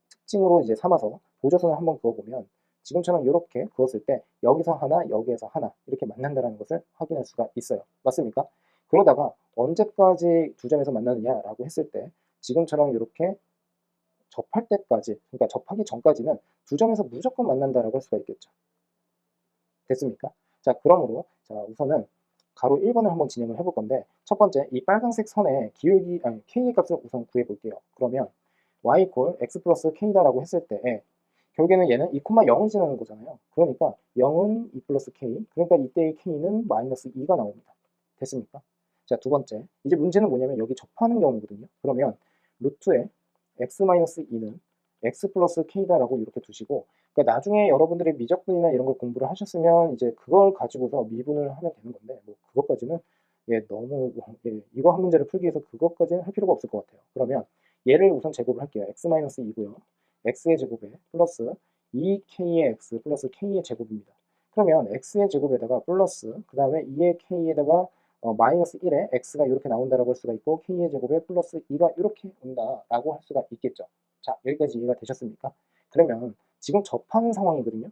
특징으로 이제 삼아서 보조선을 한번 그어보면 지금처럼 이렇게 그었을 때 여기서 하나, 여기에서 하나 이렇게 만난다는 것을 확인할 수가 있어요. 맞습니까? 그러다가 언제까지 두 점에서 만나느냐라고 했을 때 지금처럼 이렇게 접할 때까지, 그러니까 접하기 전까지는 두 점에서 무조건 만난다라고 할 수가 있겠죠. 됐습니까? 자, 그러므로 자, 우선은 가로 1번을 한번 진행을 해볼 건데 첫 번째 이 빨간색 선의 기울기 아니 k의 값을 우선 구해 볼게요. 그러면 y 콜 x 플러스 k다라고 했을 때 결국에는 얘는 2,0을 지나는 거잖아요. 그러니까 0은 2 플러스 k 그러니까 이때의 k는 마이너스 2가 나옵니다. 됐습니까? 자, 두 번째 이제 문제는 뭐냐면 여기 접하는 경우거든요. 그러면 루트에 x-2는 x 플러스 k다라고 이렇게 두시고 그러니까 나중에 여러분들이 미적분이나 이런 걸 공부를 하셨으면 이제 그걸 가지고서 미분을 하면 되는 건데 뭐 그것까지는 너무 이거 한 문제를 풀기 위해서 그것까지는 할 필요가 없을 것 같아요. 그러면 얘를 우선 제곱을 할게요. x-2고요. x의 제곱에 플러스 2k의 x 플러스 k의 제곱입니다. 그러면 x의 제곱에다가 플러스 그 다음에 2의 k에다가 마이너스 1에 x가 이렇게 나온다라고 할 수가 있고 k의 제곱에 플러스 2가 이렇게 온다라고 할 수가 있겠죠. 자, 여기까지 이해가 되셨습니까? 그러면 지금 접하는 상황이거든요.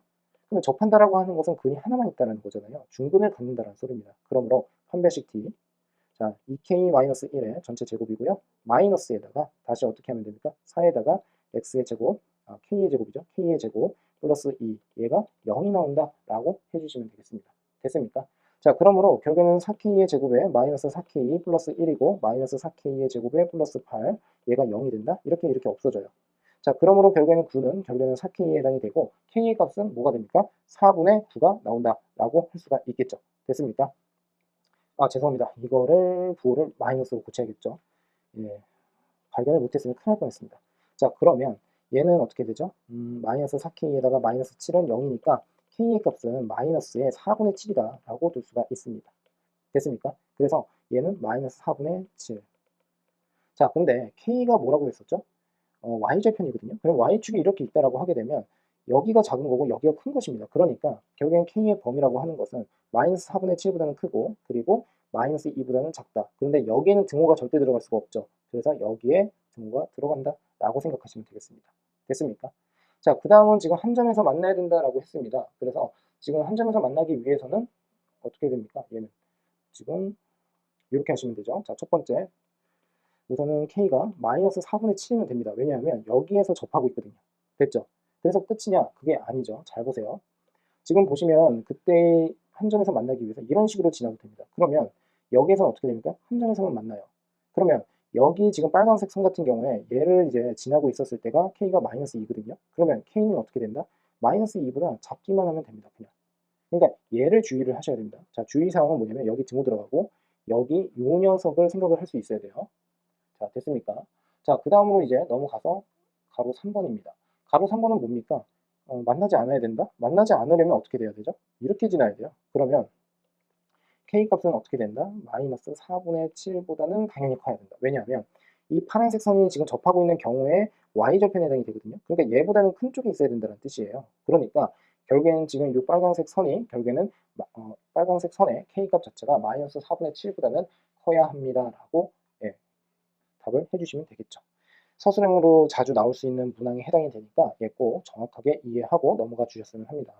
그럼 접한다라고 하는 것은 근이 하나만 있다는 거잖아요. 중근을 갖는다는 소리입니다. 그러므로 판별식 t 자, 2k-1의 전체 제곱이고요. 마이너스에다가 다시 어떻게 하면 됩니까? 4에다가 x의 제곱, k의 제곱이죠. k의 제곱 플러스 2 얘가 0이 나온다라고 해주시면 되겠습니다. 됐습니까? 자, 그러므로 결국에는 4k의 제곱에 마이너스 4k 플러스 1이고 마이너스 4k의 제곱에 플러스 8 얘가 0이 된다? 이렇게 없어져요. 자, 그러므로 결국에는 9는 결국에는 4k에 해당이 되고 k의 값은 뭐가 됩니까? 4분의 9가 나온다라고 할 수가 있겠죠. 됐습니까? 아, 죄송합니다. 이거를 부호를 마이너스로 고쳐야겠죠. 예, 발견을 못했으면 큰일 날 뻔했습니다. 자, 그러면 얘는 어떻게 되죠? 마이너스 4k에다가 마이너스 7은 0이니까 k의 값은 마이너스의 4분의 7이다 라고 둘 수가 있습니다. 됐습니까? 그래서 얘는 마이너스 4분의 7. 자, 근데 K가 뭐라고 했었죠? y절편이거든요. 그럼 y축이 이렇게 있다라고 하게 되면 여기가 작은 거고 여기가 큰 것입니다. 그러니까 결국엔 K의 범위라고 하는 것은 마이너스 4분의 7보다는 크고 그리고 마이너스 2보다는 작다. 그런데 여기에는 등호가 절대 들어갈 수가 없죠. 그래서 여기에 등호가 들어간다 라고 생각하시면 되겠습니다. 됐습니까? 자, 그 다음은 지금 한 점에서 만나야 된다라고 했습니다. 그래서 지금 한 점에서 만나기 위해서는 어떻게 됩니까? 얘는 지금 이렇게 하시면 되죠. 자, 첫 번째 우선은 K가 마이너스 4분의 7이면 됩니다. 왜냐하면 여기에서 접하고 있거든요. 됐죠? 그래서 끝이냐? 그게 아니죠. 잘 보세요. 지금 보시면 그때 한 점에서 만나기 위해서 이런 식으로 지나도 됩니다. 그러면 여기에서는 어떻게 됩니까? 한 점에서만 만나요. 그러면 여기 지금 빨간색 선 같은 경우에 얘를 이제 지나고 있었을 때가 K가 마이너스 2거든요. 그러면 K는 어떻게 된다? 마이너스 2보다 작기만 하면 됩니다. 그냥. 그러니까 얘를 주의를 하셔야 됩니다. 자, 주의사항은 뭐냐면 여기 등호 들어가고 여기 요 녀석을 생각을 할 수 있어야 돼요. 자, 됐습니까? 자, 그 다음으로 이제 넘어가서 가로 3번입니다. 가로 3번은 뭡니까? 만나지 않아야 된다? 만나지 않으려면 어떻게 돼야 되죠? 이렇게 지나야 돼요. 그러면 K값은 어떻게 된다? 마이너스 4분의 7보다는 당연히 커야 된다. 왜냐하면 이 파란색 선이 지금 접하고 있는 경우에 Y절편에 해당이 되거든요. 그러니까 얘보다는 큰 쪽이 있어야 된다는 뜻이에요. 그러니까 결국에는 지금 이 빨간색 선이 결국에는 빨간색 선의 K값 자체가 마이너스 4분의 7보다는 커야 합니다라고 예, 답을 해주시면 되겠죠. 서술형으로 자주 나올 수 있는 문항에 해당이 되니까 얘 꼭 정확하게 이해하고 넘어가 주셨으면 합니다.